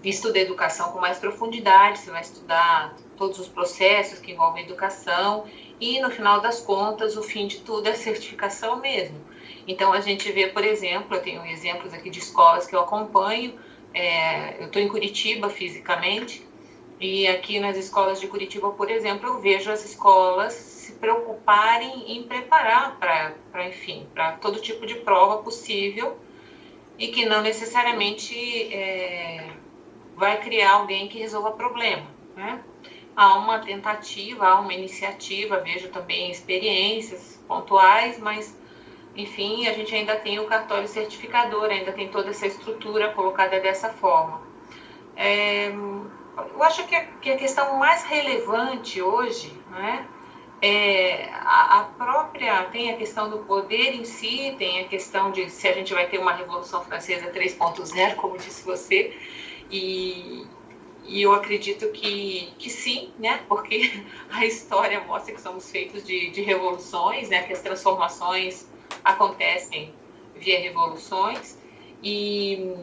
estuda a educação com mais profundidade, você vai estudar todos os processos que envolvem a educação, e no final das contas, o fim de tudo é a certificação mesmo. Então, a gente vê, por exemplo, eu tenho exemplos aqui de escolas que eu acompanho. Eu estou em Curitiba fisicamente, e aqui nas escolas de Curitiba, por exemplo, eu vejo as escolas se preocuparem em preparar para todo tipo de prova possível, e que não necessariamente vai criar alguém que resolva o problema, né? Há uma tentativa, há uma iniciativa, vejo também experiências pontuais, mas enfim, a gente ainda tem o cartório certificador, ainda tem toda essa estrutura colocada dessa forma. Eu acho que a questão mais relevante hoje, né, tem a questão do poder em si, tem a questão de se a gente vai ter uma Revolução Francesa 3.0, como disse você, e eu acredito que sim, né, porque a história mostra que somos feitos de revoluções, né, que as transformações acontecem via revoluções, e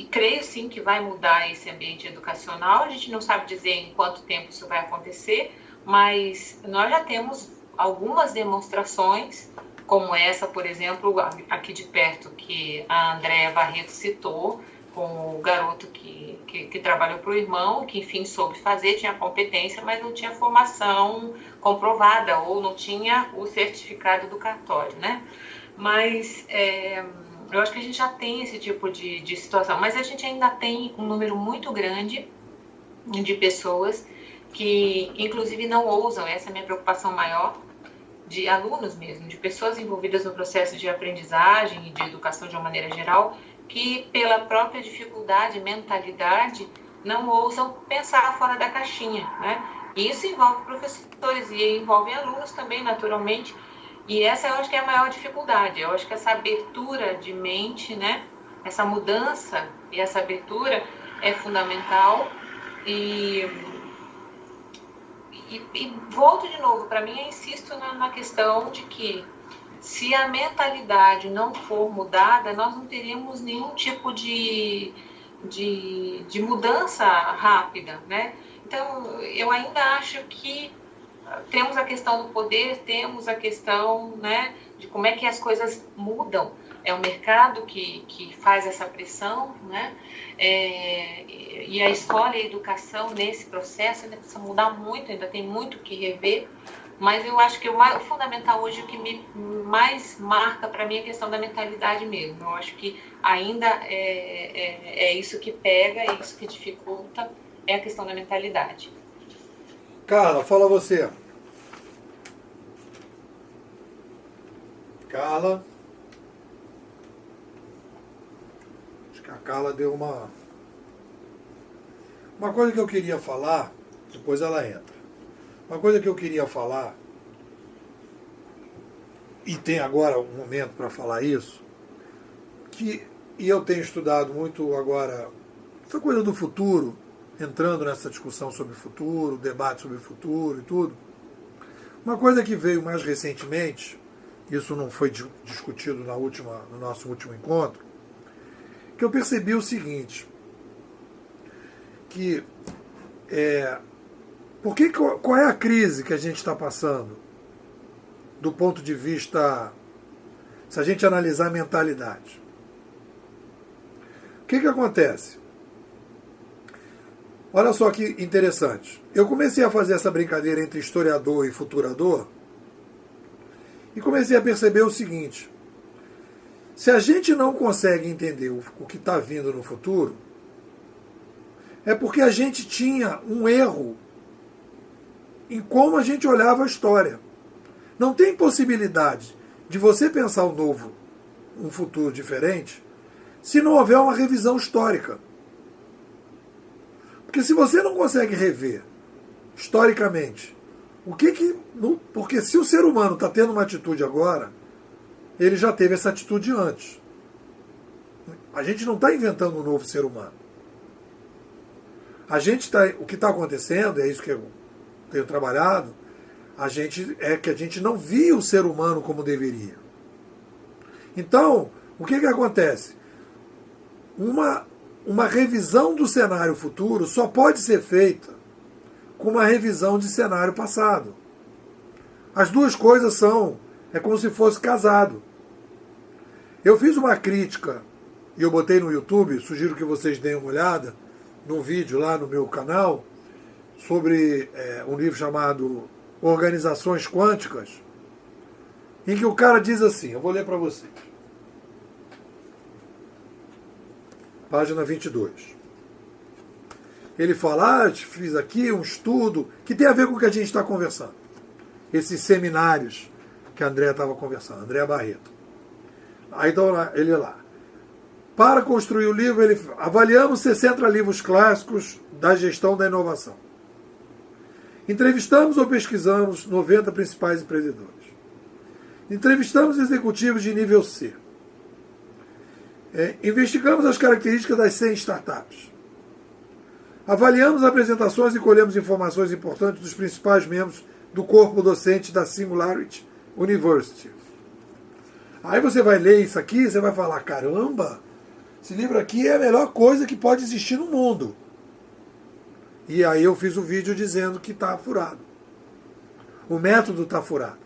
creio sim que vai mudar esse ambiente educacional. A gente não sabe dizer em quanto tempo isso vai acontecer, mas nós já temos algumas demonstrações, como essa, por exemplo, aqui de perto, que a Andréa Barreto citou, com o garoto que que trabalhou para o irmão, que enfim soube fazer, tinha competência, mas não tinha formação comprovada ou não tinha o certificado do cartório, né? Mas eu acho que a gente já tem esse tipo de situação, mas a gente ainda tem um número muito grande de pessoas que inclusive não ousam, essa é a minha preocupação maior, de alunos mesmo, de pessoas envolvidas no processo de aprendizagem e de educação de uma maneira geral, que pela própria dificuldade, mentalidade, não ousam pensar fora da caixinha, né? E isso envolve professores e envolve alunos também, naturalmente, e essa eu acho que é a maior dificuldade. Eu acho que essa abertura de mente, né? Essa mudança e essa abertura é fundamental. E volto de novo, para mim, eu insisto na questão de que se a mentalidade não for mudada, nós não teríamos nenhum tipo de mudança rápida, né? Então, eu ainda acho que temos a questão do poder, temos a questão, né, de como é que as coisas mudam. É o mercado que faz essa pressão, né? E a escola e a educação nesse processo ainda precisa mudar muito, ainda tem muito que rever, mas eu acho que o fundamental hoje, o que me mais marca para mim é a questão da mentalidade mesmo. Eu acho que ainda é isso que pega, é isso que dificulta, é a questão da mentalidade. Carla, fala você. Carla. Acho que a Carla deu uma coisa que eu queria falar, depois ela entra. Uma coisa que eu queria falar, e tem agora um momento para falar isso, e eu tenho estudado muito agora essa coisa do futuro, entrando nessa discussão sobre o futuro, debate sobre o futuro e tudo. Uma coisa que veio mais recentemente, isso não foi discutido no nosso último encontro, que eu percebi o seguinte, que qual é a crise que a gente está passando do ponto de vista, se a gente analisar a mentalidade? O que acontece? Olha só que interessante. Eu comecei a fazer essa brincadeira entre historiador e futurador e comecei a perceber o seguinte: se a gente não consegue entender o que está vindo no futuro, é porque a gente tinha um erro em como a gente olhava a história. Não tem possibilidade de você pensar um futuro diferente, se não houver uma revisão histórica. Porque se você não consegue rever historicamente porque se o ser humano está tendo uma atitude agora, ele já teve essa atitude antes. A gente não está inventando um novo ser humano. O que está acontecendo, é isso que eu tenho trabalhado, que a gente não via o ser humano como deveria. Então, o que acontece? Uma revisão do cenário futuro só pode ser feita com uma revisão de cenário passado. As duas coisas é como se fosse casado. Eu fiz uma crítica, e eu botei no YouTube, sugiro que vocês deem uma olhada, num vídeo lá no meu canal, sobre um livro chamado Organizações Quânticas, em que o cara diz assim, eu vou ler para vocês. Página 22. Ele fala, fiz aqui um estudo que tem a ver com o que a gente está conversando. Esses seminários que a Andréa estava conversando, Andréa Barreto. Aí então ele lá. Para construir o livro, avaliamos 60 livros clássicos da gestão da inovação. Entrevistamos ou pesquisamos 90 principais empreendedores. Entrevistamos executivos de nível C. Investigamos as características das 100 startups. Avaliamos apresentações e colhemos informações importantes dos principais membros do corpo docente da Singularity University. Aí você vai ler isso aqui e você vai falar, caramba, esse livro aqui é a melhor coisa que pode existir no mundo. E aí eu fiz o vídeo dizendo que está furado. O método está furado.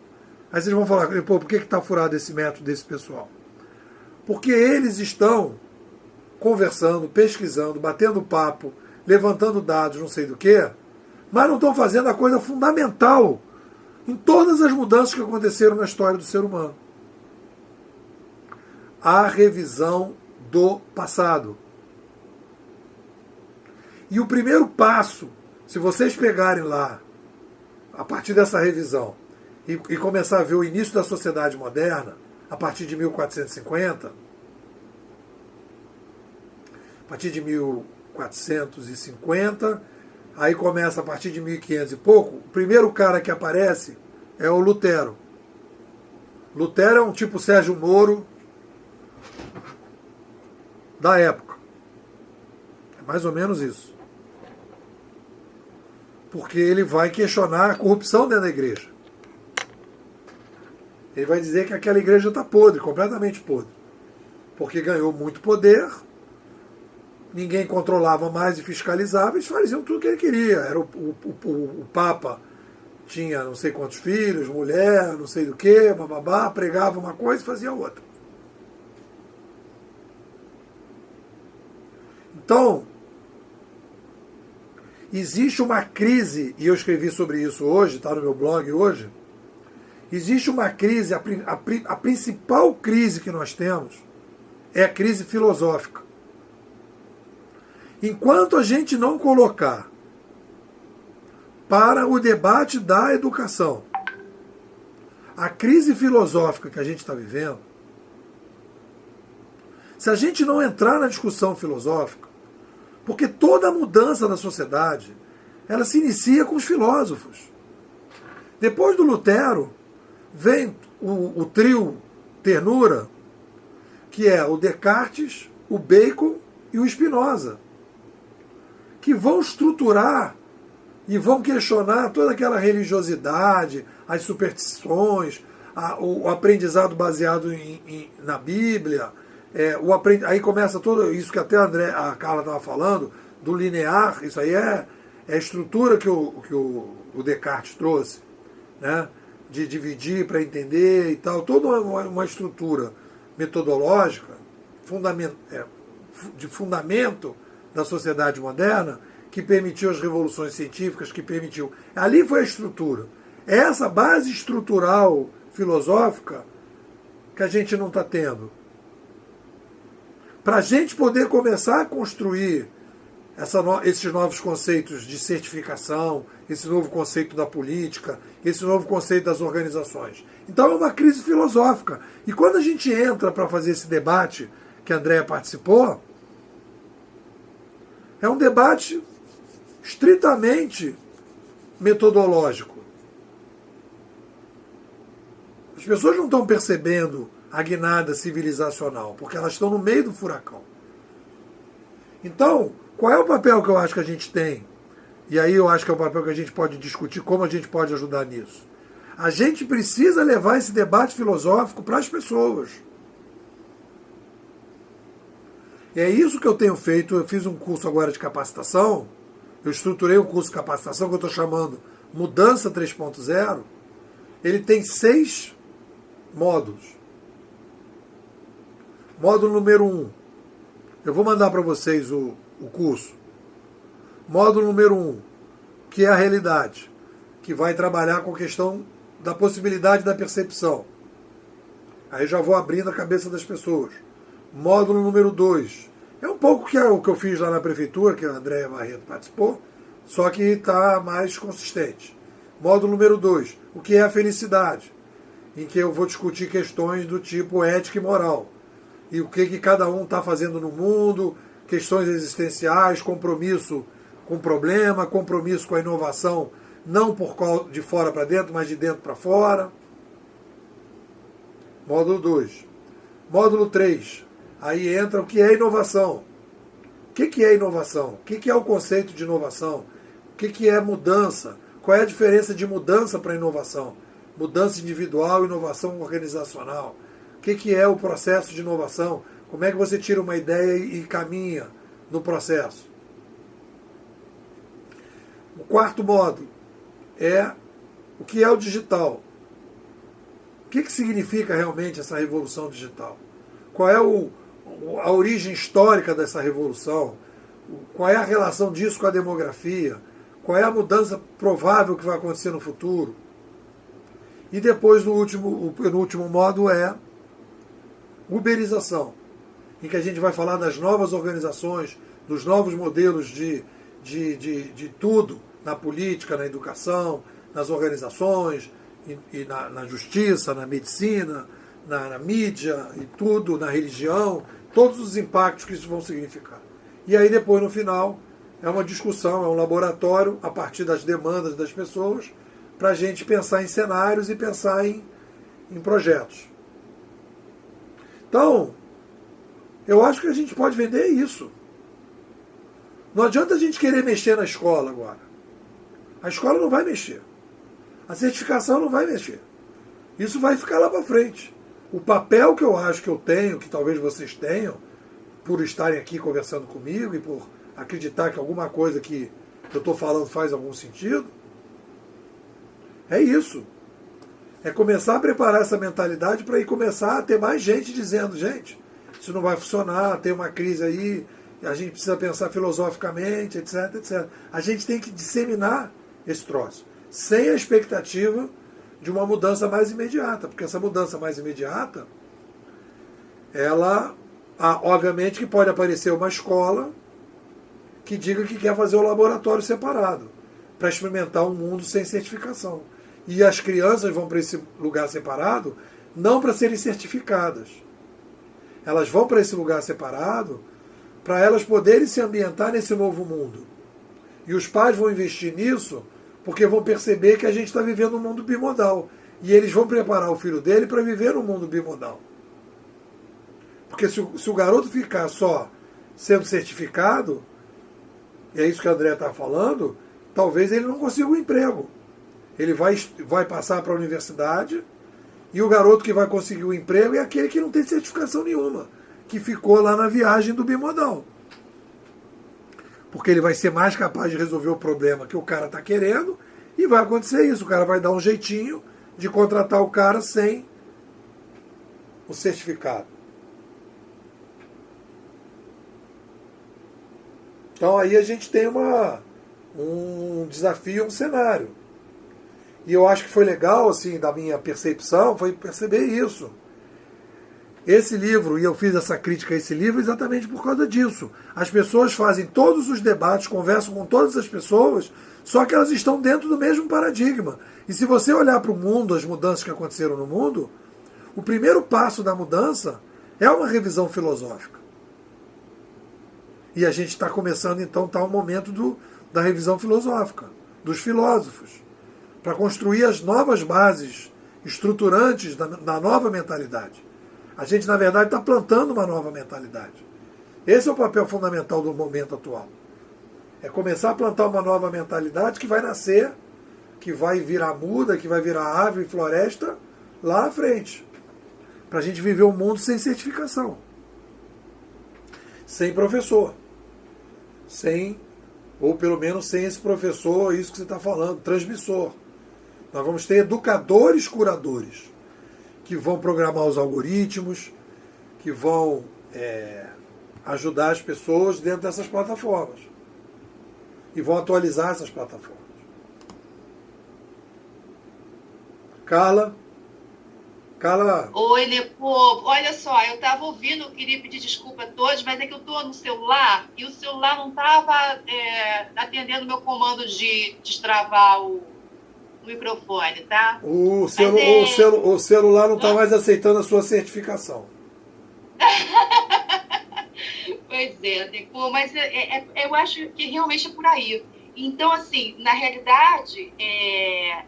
Aí vocês vão falar, pô, por que está furado esse método desse pessoal? Porque eles estão conversando, pesquisando, batendo papo, levantando dados, não sei do que, mas não estão fazendo a coisa fundamental em todas as mudanças que aconteceram na história do ser humano. A revisão do passado. E o primeiro passo, se vocês pegarem lá, a partir dessa revisão, e começar a ver o início da sociedade moderna, a partir de 1450, a partir de 1450, aí começa a partir de 1500 e pouco, o primeiro cara que aparece é o Lutero. Lutero é um tipo Sérgio Moro da época. É mais ou menos isso. Porque ele vai questionar a corrupção dentro da igreja. Ele vai dizer que aquela igreja está podre, completamente podre. Porque ganhou muito poder, ninguém controlava mais e fiscalizava, eles faziam tudo o que ele queria. Era o Papa tinha não sei quantos filhos, mulher, não sei do que, bababá, pregava uma coisa e fazia outra. Então, existe uma crise, e eu escrevi sobre isso hoje, está no meu blog hoje, existe uma crise, a principal crise que nós temos é a crise filosófica. Enquanto a gente não colocar para o debate da educação a crise filosófica que a gente está vivendo, se a gente não entrar na discussão filosófica, porque toda mudança da sociedade, ela se inicia com os filósofos. Depois do Lutero, vem o trio ternura, que é o Descartes, o Bacon e o Spinoza, que vão estruturar e vão questionar toda aquela religiosidade, as superstições, o aprendizado baseado na Bíblia. Aí começa tudo isso que até a Carla estava falando, do linear. Isso aí é a estrutura que o Descartes trouxe, né? De dividir para entender e tal, toda uma estrutura metodológica de fundamento da sociedade moderna, que permitiu as revoluções científicas, que permitiu. Ali foi a estrutura. Essa base estrutural filosófica que a gente não está tendo. Para a gente poder começar a construir esses novos conceitos de certificação, esse novo conceito da política, esse novo conceito das organizações. Então é uma crise filosófica. E quando a gente entra para fazer esse debate que a Andréa participou, é um debate estritamente metodológico. As pessoas não estão percebendo a guinada civilizacional, porque elas estão no meio do furacão. Então, qual é o papel que eu acho que a gente tem? E aí eu acho que é o papel que a gente pode discutir, como a gente pode ajudar nisso. A gente precisa levar esse debate filosófico para as pessoas. E é isso que eu tenho feito. Eu fiz um curso agora de capacitação, eu estruturei um curso de capacitação que eu estou chamando Mudança 3.0. Ele tem 6 módulos. Módulo número 1. Eu vou mandar para vocês o curso. Módulo número 1, que é a realidade, que vai trabalhar com a questão da possibilidade da percepção. Aí já vou abrindo a cabeça das pessoas. Módulo número 2. É um pouco que é o que eu fiz lá na prefeitura, que a Andréa Barreto participou, só que está mais consistente. Módulo número 2. O que é a felicidade? Em que eu vou discutir questões do tipo ética e moral. E o que cada um está fazendo no mundo, questões existenciais, compromisso com o problema, compromisso com a inovação, não de fora para dentro, mas de dentro para fora. Módulo 2. Módulo 3. Aí entra o que é inovação. O que é inovação? O que é o conceito de inovação? O que é mudança? Qual é a diferença de mudança para inovação? Mudança individual e inovação organizacional. O que é o processo de inovação? Como é que você tira uma ideia e caminha no processo? O 4º módulo é o que é o digital. O que significa realmente essa revolução digital? Qual é a origem histórica dessa revolução, qual é a relação disso com a demografia, qual é a mudança provável que vai acontecer no futuro. E depois, o penúltimo modo é uberização, em que a gente vai falar das novas organizações, dos novos modelos de tudo, na política, na educação, nas organizações, e na justiça, na medicina, na mídia, e tudo, na religião, todos os impactos que isso vão significar. E aí depois, no final, é uma discussão, é um laboratório, a partir das demandas das pessoas, para a gente pensar em cenários e pensar em projetos. Então, eu acho que a gente pode vender isso. Não adianta a gente querer mexer na escola agora. A escola não vai mexer. A certificação não vai mexer. Isso vai ficar lá para frente. O papel que eu acho que eu tenho, que talvez vocês tenham, por estarem aqui conversando comigo e por acreditar que alguma coisa que eu estou falando faz algum sentido, é isso. É começar a preparar essa mentalidade para ir começar a ter mais gente dizendo, gente, isso não vai funcionar, tem uma crise aí, a gente precisa pensar filosoficamente, etc, etc. A gente tem que disseminar esse troço, sem a expectativa de uma mudança mais imediata, porque essa mudança mais imediata, ela, obviamente que pode aparecer uma escola que diga que quer fazer um laboratório separado, para experimentar um mundo sem certificação. E as crianças vão para esse lugar separado não para serem certificadas. Elas vão para esse lugar separado para elas poderem se ambientar nesse novo mundo. E os pais vão investir nisso porque vão perceber que a gente está vivendo um mundo bimodal. E eles vão preparar o filho dele para viver um mundo bimodal. Porque se o garoto ficar só sendo certificado, e é isso que a André está falando, talvez ele não consiga um emprego. Ele vai passar para a universidade e o garoto que vai conseguir o emprego é aquele que não tem certificação nenhuma, que ficou lá na viagem do bimodal. Porque ele vai ser mais capaz de resolver o problema que o cara está querendo e vai acontecer isso. O cara vai dar um jeitinho de contratar o cara sem o certificado. Então aí a gente tem um desafio, um cenário. E eu acho que foi legal, assim, da minha percepção, foi perceber isso. Esse livro, e eu fiz essa crítica a esse livro exatamente por causa disso. As pessoas fazem todos os debates, conversam com todas as pessoas, só que elas estão dentro do mesmo paradigma. E se você olhar para o mundo, as mudanças que aconteceram no mundo, o primeiro passo da mudança é uma revisão filosófica. E a gente está começando, então, tá o momento da revisão filosófica, dos filósofos, para construir as novas bases estruturantes da nova mentalidade. A gente, na verdade, está plantando uma nova mentalidade. Esse é o papel fundamental do momento atual. É começar a plantar uma nova mentalidade que vai nascer, que vai virar muda, que vai virar árvore e floresta lá à frente. Para a gente viver um mundo sem certificação. Sem professor. Ou pelo menos sem esse professor, isso que você está falando, transmissor. Nós vamos ter educadores curadores, que vão programar os algoritmos, que vão ajudar as pessoas dentro dessas plataformas. E vão atualizar essas plataformas. Carla? Oi, Nepo. Olha só, eu estava ouvindo, eu queria pedir desculpa a todos, mas é que eu estou no celular e o celular não estava atendendo o meu comando de destravar o microfone, tá? O celular não está mais aceitando a sua certificação. Pois é, Nepo, mas eu acho que realmente é por aí. Então, assim, na realidade,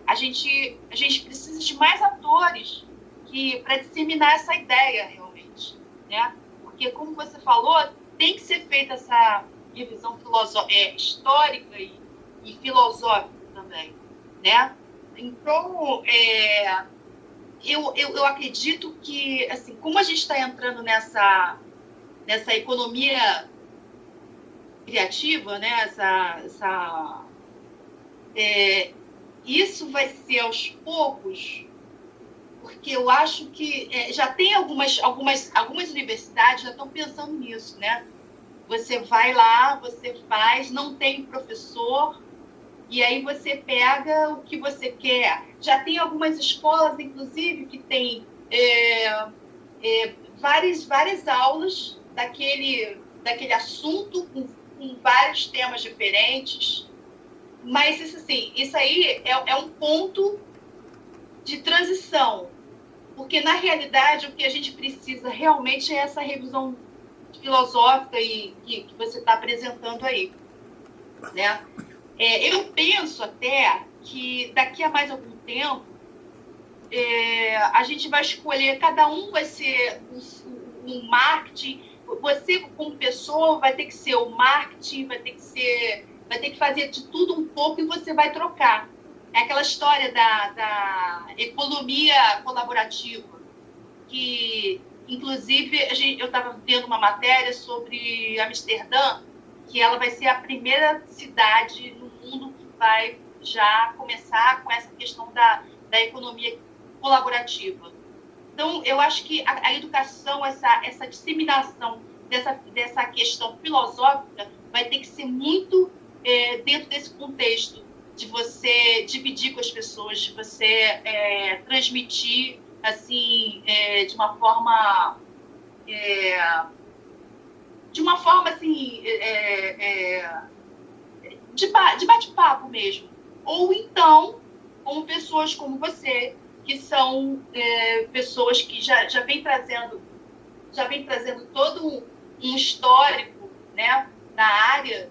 a gente precisa de mais atores para disseminar essa ideia, realmente, né? Porque, como você falou, tem que ser feita essa revisão histórica e filosófica também, né? Então, eu acredito que, assim, como a gente está entrando nessa economia criativa, né? Isso vai ser aos poucos, porque eu acho que já tem algumas universidades já estão pensando nisso, né? Você vai lá, você faz, não tem professor, e aí você pega o que você quer. Já tem algumas escolas, inclusive, que tem várias aulas daquele assunto, com vários temas diferentes. Mas isso aí é um ponto de transição, porque, na realidade, o que a gente precisa realmente é essa revisão filosófica que você está apresentando aí, né? Eu penso até que daqui a mais algum tempo a gente vai escolher, cada um vai ser um marketing, você como pessoa vai ter que ser o marketing, vai ter que fazer de tudo um pouco e você vai trocar. É aquela história da economia colaborativa, que, inclusive, eu estava vendo uma matéria sobre Amsterdã, que ela vai ser a primeira cidade no mundo que vai já começar com essa questão da economia colaborativa. Então, eu acho que a educação, essa disseminação dessa questão filosófica vai ter que ser muito dentro desse contexto de você dividir com as pessoas, de você transmitir assim, de uma forma assim, de bate-papo mesmo. Ou então, como pessoas como você, que são pessoas que já vem trazendo todo um histórico, né, na área,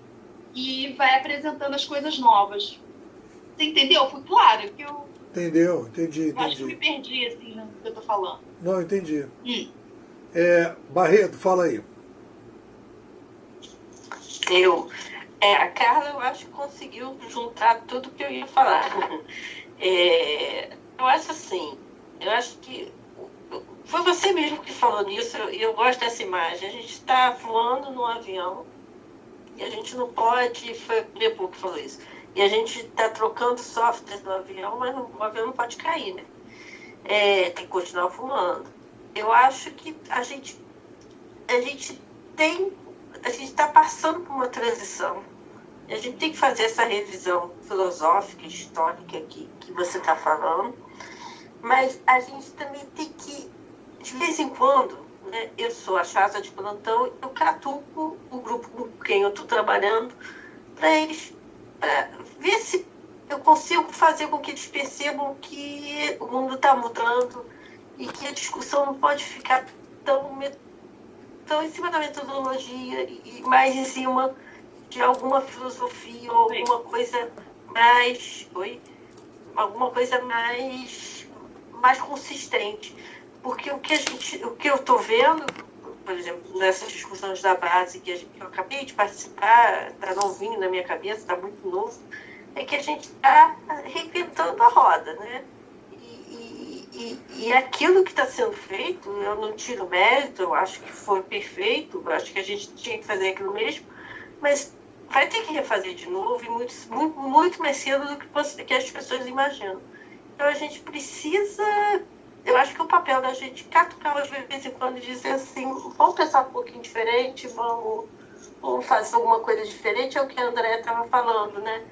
e vai apresentando as coisas novas. Você entendeu? Foi claro que eu... Entendeu? Entendi. Acho que eu me perdi, assim, no que eu tô falando. Não, entendi. Barreto, fala aí. A Carla, eu acho que conseguiu juntar tudo que eu ia falar. Eu acho assim, que foi você mesmo que falou nisso, e eu gosto dessa imagem. A gente está voando num avião e a gente não pode, foi o Leopoldo que falou isso, e a gente está trocando software do avião, mas o avião não pode cair, né? Tem que continuar voando. Eu acho que a gente está passando por uma transição. A gente tem que fazer essa revisão filosófica, histórica que você está falando, mas a gente também tem que, de vez em quando, né, eu sou a chata de plantão, eu catuco o grupo com quem eu estou trabalhando para ver se eu consigo fazer com que eles percebam que o mundo está mudando e que a discussão não pode ficar tão em cima da metodologia e mais em cima de alguma filosofia ou alguma coisa mais consistente. Porque o que eu estou vendo, por exemplo, nessas discussões da base que eu acabei de participar, está novinho na minha cabeça, está muito novo, é que a gente está reinventando a roda, né? E aquilo que está sendo feito, eu não tiro mérito, eu acho que foi perfeito, eu acho que a gente tinha que fazer aquilo mesmo, mas vai ter que refazer de novo e muito mais cedo do que as pessoas imaginam. Então a gente precisa, eu acho que o papel da gente catucar de vez em quando e dizer assim, vamos pensar um pouquinho diferente, vamos fazer alguma coisa diferente, é o que a Andréa estava falando, né?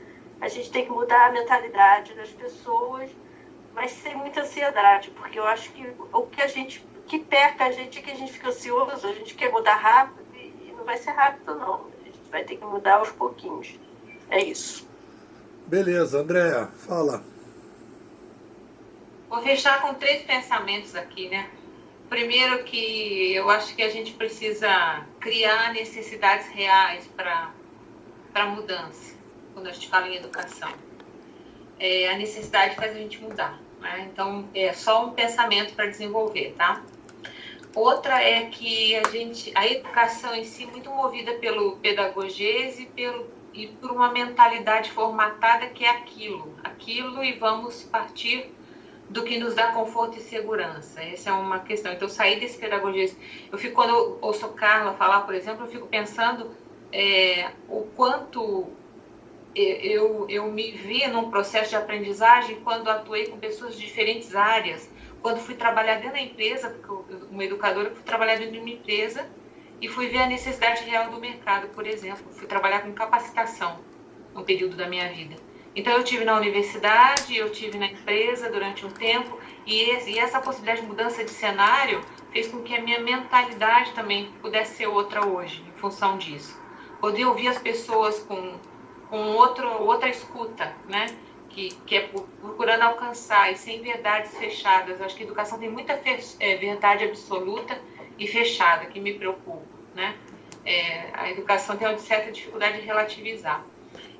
A gente tem que mudar a mentalidade das pessoas, mas sem muita ansiedade, porque eu acho que o que peca a gente é que a gente fica ansioso, a gente quer mudar rápido e não vai ser rápido não, a gente vai ter que mudar aos pouquinhos. É isso. Beleza, Andréa, fala. Vou fechar com 3 pensamentos aqui, né? Primeiro, que eu acho que a gente precisa criar necessidades reais para mudança, quando a gente fala em educação. A necessidade faz a gente mudar, né? Então, é só um pensamento para desenvolver, tá? Outra é que a educação em si, muito movida pelo pedagogês e por uma mentalidade formatada que é aquilo, e vamos partir do que nos dá conforto e segurança. Essa é uma questão. Então, sair desse pedagogês. Quando eu ouço a Carla falar, por exemplo, eu fico pensando o quanto eu me vi num processo de aprendizagem quando atuei com pessoas de diferentes áreas, quando fui trabalhar dentro da empresa, porque uma educadora, fui trabalhar dentro de uma empresa e fui ver a necessidade real do mercado, por exemplo. Fui trabalhar com capacitação no período da minha vida. Então, eu tive na universidade, eu tive na empresa durante um tempo, e essa possibilidade de mudança de cenário fez com que a minha mentalidade também pudesse ser outra hoje, em função disso. Poder ouvir as pessoas com outra escuta, né? Que é procurando alcançar, e sem verdades fechadas. Eu acho que a educação tem muita verdade absoluta e fechada, que me preocupa, né? A educação tem uma certa dificuldade de relativizar.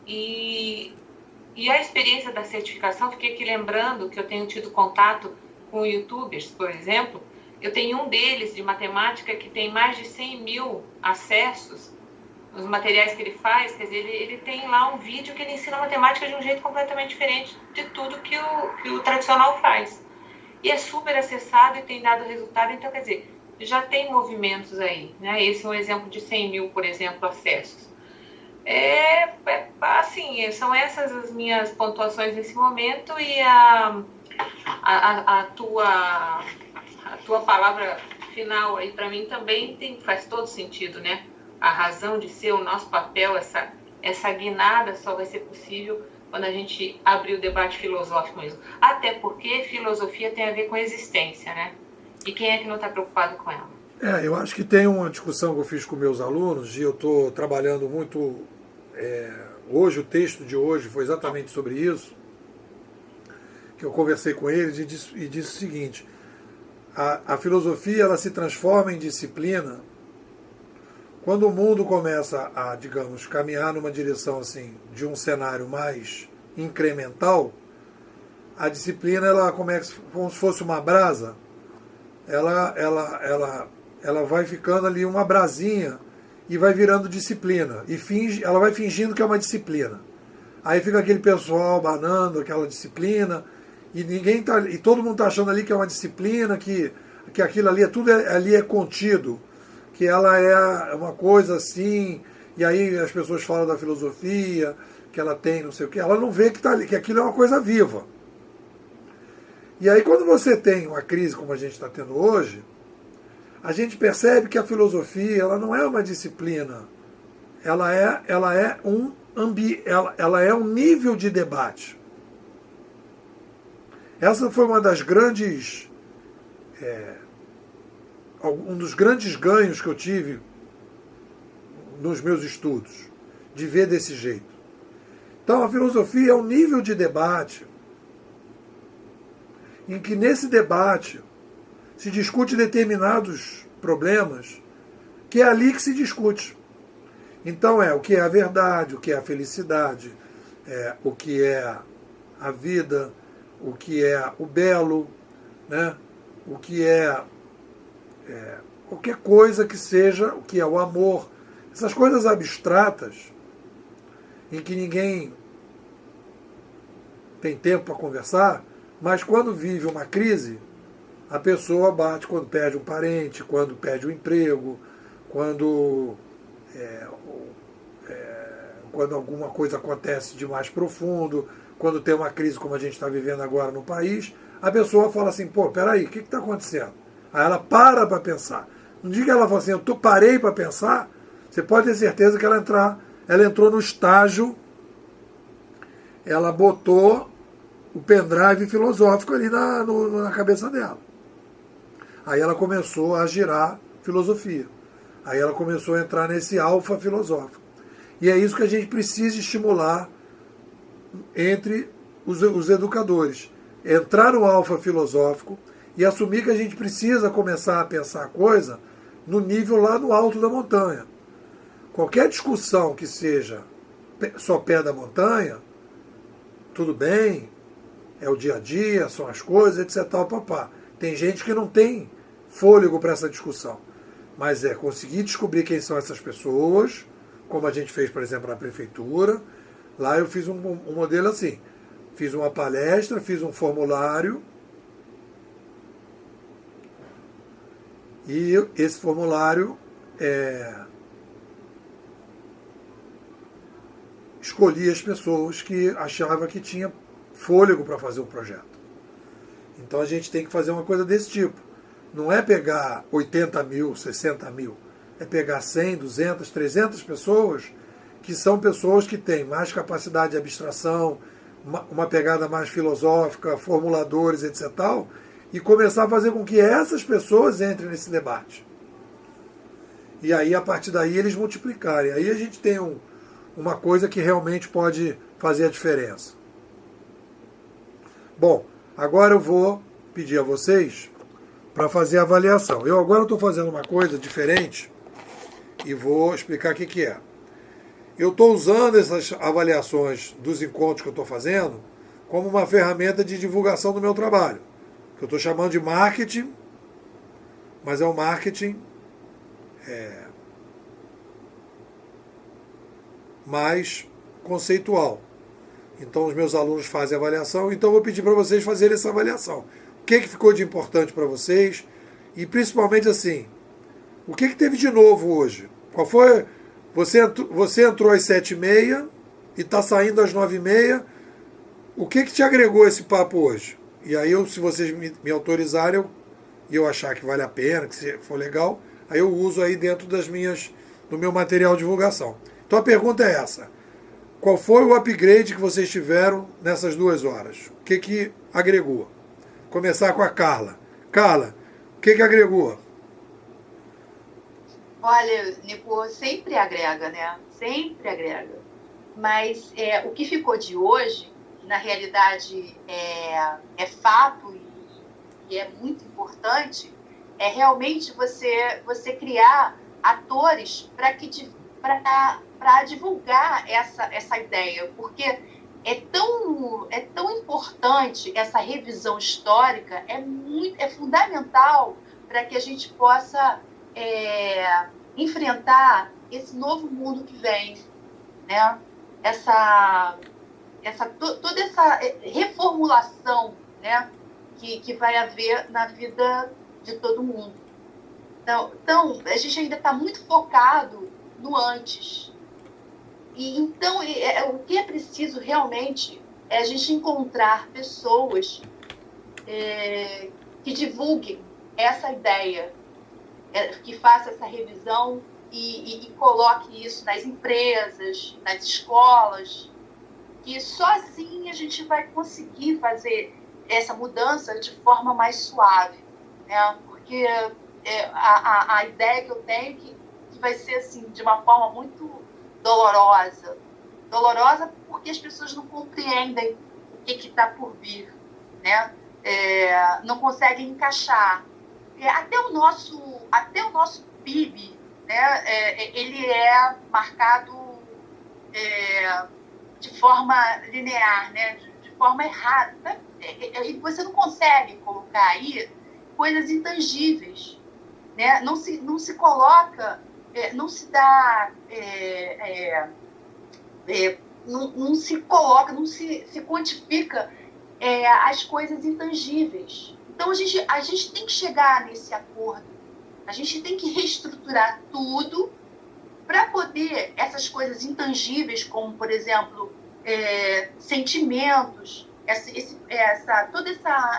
E a experiência da certificação, fiquei aqui lembrando que eu tenho tido contato com youtubers, por exemplo. Eu tenho um deles de matemática que tem mais de 100 mil acessos nos materiais que ele faz. Quer dizer, ele tem lá um vídeo que ele ensina matemática de um jeito completamente diferente de tudo que o tradicional faz. E é super acessado e tem dado resultado. Então, quer dizer, já tem movimentos aí, né? Esse é um exemplo de 100 mil, por exemplo, acessos. Assim, são essas as minhas pontuações nesse momento, e a tua palavra final aí para mim também faz todo sentido, né? A razão de ser, o nosso papel, essa guinada só vai ser possível quando a gente abrir o debate filosófico mesmo. Até porque filosofia tem a ver com existência, né? E quem é que não está preocupado com ela? Eu acho que tem uma discussão que eu fiz com meus alunos, e eu estou trabalhando muito. Hoje, o texto de hoje foi exatamente sobre isso, que eu conversei com eles e disse o seguinte: a filosofia ela se transforma em disciplina quando o mundo começa a, digamos, caminhar numa direção assim de um cenário mais incremental. A disciplina, ela começa como se fosse uma brasa, ela vai ficando ali uma brasinha e vai virando disciplina, e ela vai fingindo que é uma disciplina. Aí fica aquele pessoal banando aquela disciplina, e todo mundo está achando ali que é uma disciplina, que aquilo ali tudo ali é contido, que ela é uma coisa assim. E aí as pessoas falam da filosofia, que ela tem não sei o que, ela não vê que aquilo é uma coisa viva. E aí, quando você tem uma crise como a gente está tendo hoje, a gente percebe que a filosofia ela não é uma disciplina, ela é um nível de debate. Essa foi uma das grandes, um dos grandes ganhos que eu tive nos meus estudos, de ver desse jeito. Então, a filosofia é um nível de debate em que, nesse debate, se discute determinados problemas, que é ali que se discute. Então o que é a verdade, o que é a felicidade, o que é a vida, o que é o belo, né? O que é qualquer coisa que seja, o que é o amor. Essas coisas abstratas, em que ninguém tem tempo para conversar, mas quando vive uma crise, a pessoa bate quando perde um parente, quando perde um emprego, quando alguma coisa acontece de mais profundo, quando tem uma crise como a gente está vivendo agora no país, a pessoa fala assim, pô, peraí, o que está acontecendo? Aí ela para pensar. No dia que ela fala assim, eu parei para pensar, você pode ter certeza que ela entrou no estágio, ela botou o pendrive filosófico ali na cabeça dela. Aí ela começou a girar filosofia. Aí ela começou a entrar nesse alfa filosófico. E é isso que a gente precisa estimular entre os educadores. Entrar no alfa filosófico e assumir que a gente precisa começar a pensar a coisa no nível lá no alto da montanha. Qualquer discussão que seja só pé da montanha, tudo bem, é o dia a dia, são as coisas, etc. Papá. Tem gente que não tem fôlego para essa discussão. Mas conseguir descobrir quem são essas pessoas, como a gente fez, por exemplo, na prefeitura. Lá eu fiz um modelo assim. Fiz uma palestra, fiz um formulário. E esse formulário escolhi as pessoas que achava que tinha fôlego para fazer o projeto. Então a gente tem que fazer uma coisa desse tipo. Não é pegar 80 mil, 60 mil. É pegar 100, 200, 300 pessoas que são pessoas que têm mais capacidade de abstração, uma pegada mais filosófica, formuladores, etc. Tal, e começar a fazer com que essas pessoas entrem nesse debate. E aí, a partir daí, eles multiplicarem. Aí a gente tem uma coisa que realmente pode fazer a diferença. Bom, agora eu vou pedir a vocês para fazer a avaliação. Eu agora estou fazendo uma coisa diferente e vou explicar o que é. Eu estou usando essas avaliações dos encontros que eu estou fazendo como uma ferramenta de divulgação do meu trabalho, que eu estou chamando de marketing, mas é um marketing mais conceitual. Então os meus alunos fazem avaliação, então eu vou pedir para vocês fazerem essa avaliação. O que ficou de importante para vocês? E principalmente assim, o que teve de novo hoje? Qual foi? Você entrou às 7h30 e está saindo às 9h30. O que te agregou esse papo hoje? E aí, se vocês me autorizarem e eu achar que vale a pena, que for legal, aí eu uso aí dentro do meu material de divulgação. Então a pergunta é essa. Qual foi o upgrade que vocês tiveram nessas 2 horas? O que agregou? Começar com a Carla. Carla, o que agregou? Olha, Nico, sempre agrega, né? Sempre agrega. Mas o que ficou de hoje, na realidade é fato e é muito importante, é realmente você criar atores para divulgar essa ideia, porque é tão importante essa revisão histórica, é fundamental para que a gente possa enfrentar esse novo mundo que vem, né? Toda essa reformulação, né? que vai haver na vida de todo mundo. Então a gente ainda está muito focado no antes. E então o que é preciso realmente é a gente encontrar pessoas que divulguem essa ideia, que faça essa revisão e coloque isso nas empresas, nas escolas, que só assim a gente vai conseguir fazer essa mudança de forma mais suave, né? Porque a ideia que eu tenho que vai ser assim, de uma forma muito dolorosa porque as pessoas não compreendem o que está por vir, né? Não conseguem encaixar. Até o nosso PIB, né? Ele é marcado de forma linear, né? De forma errada. Você não consegue colocar aí coisas intangíveis, né? Não se coloca, não se dá, não se coloca, não se quantifica as coisas intangíveis. Então a gente tem que chegar nesse acordo, a gente tem que reestruturar tudo para poder essas coisas intangíveis, como por exemplo sentimentos, toda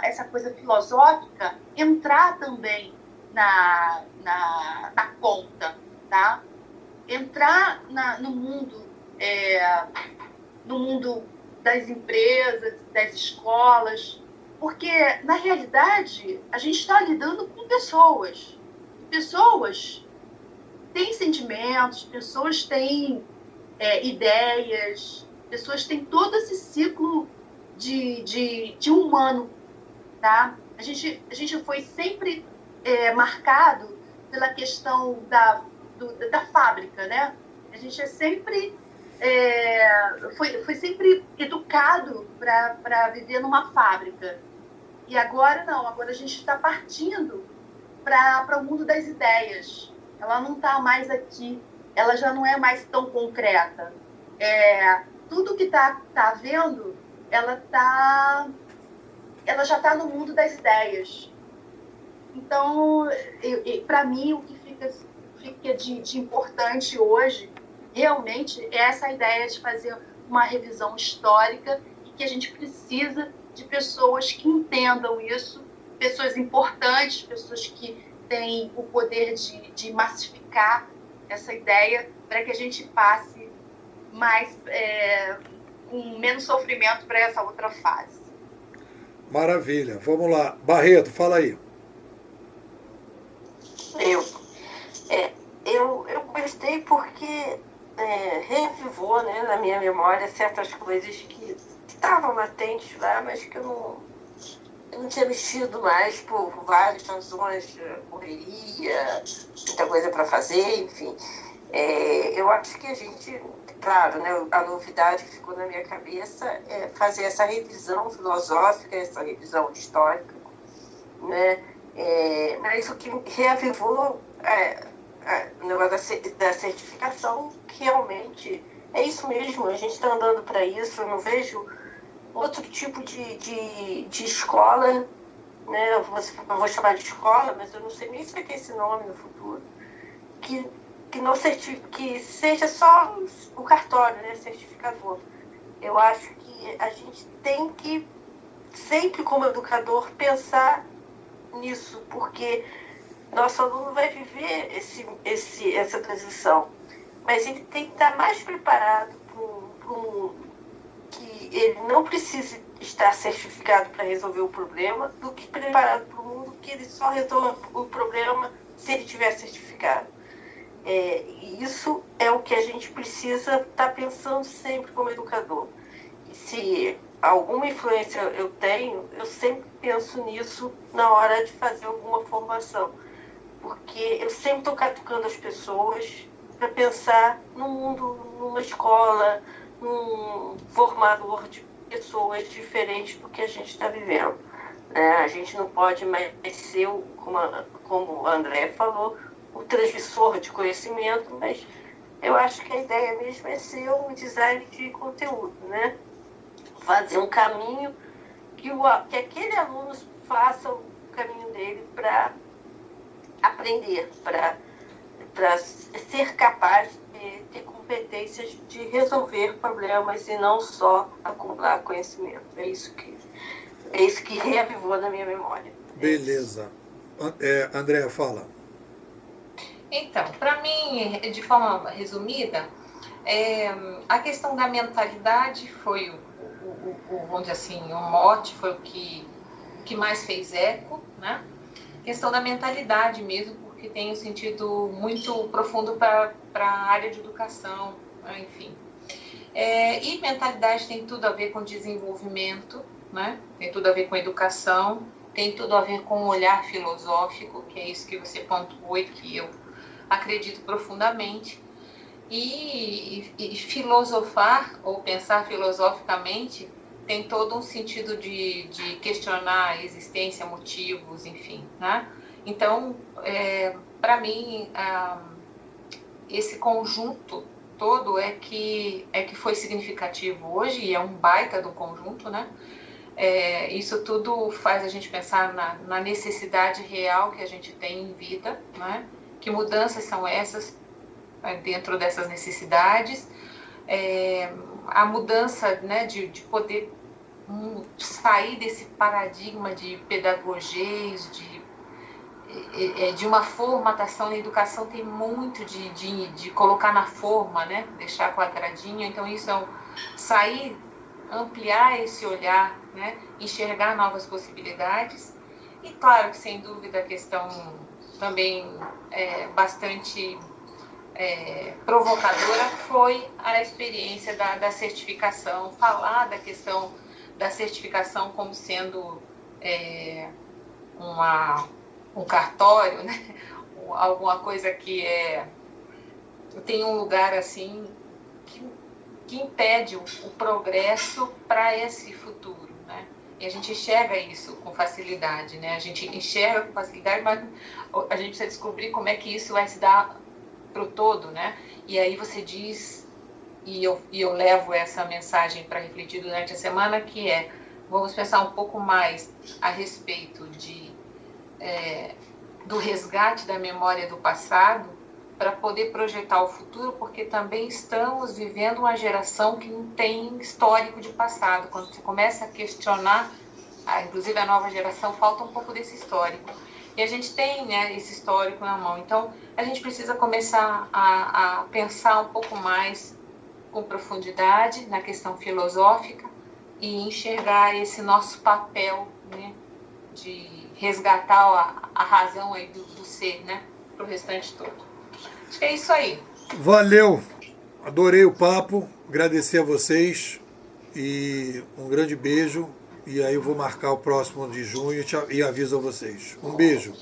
essa coisa filosófica entrar também na conta, tá? Entrar no mundo das empresas, das escolas, porque na realidade a gente está lidando com pessoas. Pessoas têm sentimentos, pessoas têm ideias, pessoas têm todo esse ciclo de humano, tá? A gente foi sempre marcado pela questão da fábrica, não. A gente foi sempre educado para viver numa fábrica. E agora não, agora a gente está partindo para o mundo das ideias. Ela não está mais aqui, ela já não é mais tão concreta. Tudo que está havendo, ela já está no mundo das ideias. Então, para mim, o que fica de importante hoje, realmente, é essa ideia de fazer uma revisão histórica e que a gente precisa de pessoas que entendam isso, pessoas importantes, pessoas que têm o poder de massificar essa ideia para que a gente passe mais, com menos sofrimento para essa outra fase. Maravilha. Vamos lá. Barreto, fala aí. Eu gostei porque reavivou, né, na minha memória certas coisas que estavam latentes lá, mas que eu não tinha mexido mais por várias razões, correria, muita coisa para fazer, enfim. Eu acho que a gente, claro, né, a novidade que ficou na minha cabeça é fazer essa revisão filosófica, essa revisão histórica, né? Mas o que reavivou o negócio da certificação, que realmente é isso mesmo, a gente está andando para isso. Eu não vejo outro tipo de escola, né? Eu vou chamar de escola, mas eu não sei nem se vai ter esse nome no futuro, que seja só o cartório, né? Certificador. Eu acho que a gente tem que sempre, como educador, pensar nisso, porque nosso aluno vai viver essa transição, mas ele tem que estar mais preparado para um mundo que ele não precise estar certificado para resolver o problema, do que preparado para um mundo que ele só resolva o problema se ele tiver certificado. E isso é o que a gente precisa estar pensando sempre como educador. E se alguma influência eu tenho, eu sempre penso nisso na hora de fazer alguma formação, porque eu sempre estou catucando as pessoas para pensar no mundo, numa escola, num formador de pessoas diferentes do que a gente está vivendo. A gente não pode mais ser, como a André falou, o transmissor de conhecimento, mas eu acho que a ideia mesmo é ser um design de conteúdo, né? Fazer um caminho que aquele aluno faça o caminho dele para aprender, para ser capaz de ter competências de resolver problemas e não só acumular conhecimento. É isso que reavivou na minha memória. Beleza. Andréa, fala. Então, para mim, de forma resumida, a questão da mentalidade foi vamos dizer assim, o mote, foi o que mais fez eco, né? A questão da mentalidade mesmo, porque tem um sentido muito profundo para a área de educação, né? Enfim. E mentalidade tem tudo a ver com desenvolvimento, né? Tem tudo a ver com educação, tem tudo a ver com o olhar filosófico, que é isso que você pontuou e que eu acredito profundamente. E filosofar ou pensar filosoficamente tem todo um sentido de questionar a existência, motivos, enfim, né? Então, para mim, esse conjunto todo é que foi significativo hoje, e é um baita do conjunto, né? Isso tudo faz a gente pensar na necessidade real que a gente tem em vida, né? Que mudanças são essas dentro dessas necessidades, a mudança, né, de poder sair desse paradigma de pedagogias, de uma formatação. Na educação tem muito de colocar na forma, né, deixar quadradinho. Então isso é sair, ampliar esse olhar, né, enxergar novas possibilidades. E claro que sem dúvida a questão também bastante provocadora foi a experiência da certificação, falar da questão da certificação como sendo um cartório, né? Alguma coisa que tem um lugar assim que impede o progresso para esse futuro, né? E a gente enxerga isso com facilidade, né? A gente enxerga com facilidade, mas a gente precisa descobrir como é que isso vai se dar para o todo, né? E aí você diz, e eu levo essa mensagem para refletir durante a semana, que vamos pensar um pouco mais a respeito do resgate da memória do passado para poder projetar o futuro, porque também estamos vivendo uma geração que não tem histórico de passado. Quando você começa a questionar inclusive a nova geração, falta um pouco desse histórico. E a gente tem, né, esse histórico na mão. Então, a gente precisa começar a pensar um pouco mais com profundidade na questão filosófica e enxergar esse nosso papel, né, de resgatar a razão aí do ser, né, para o restante todo. Acho que é isso aí. Valeu! Adorei o papo, agradecer a vocês e um grande beijo. E aí eu vou marcar o próximo de junho e aviso a vocês. Um beijo.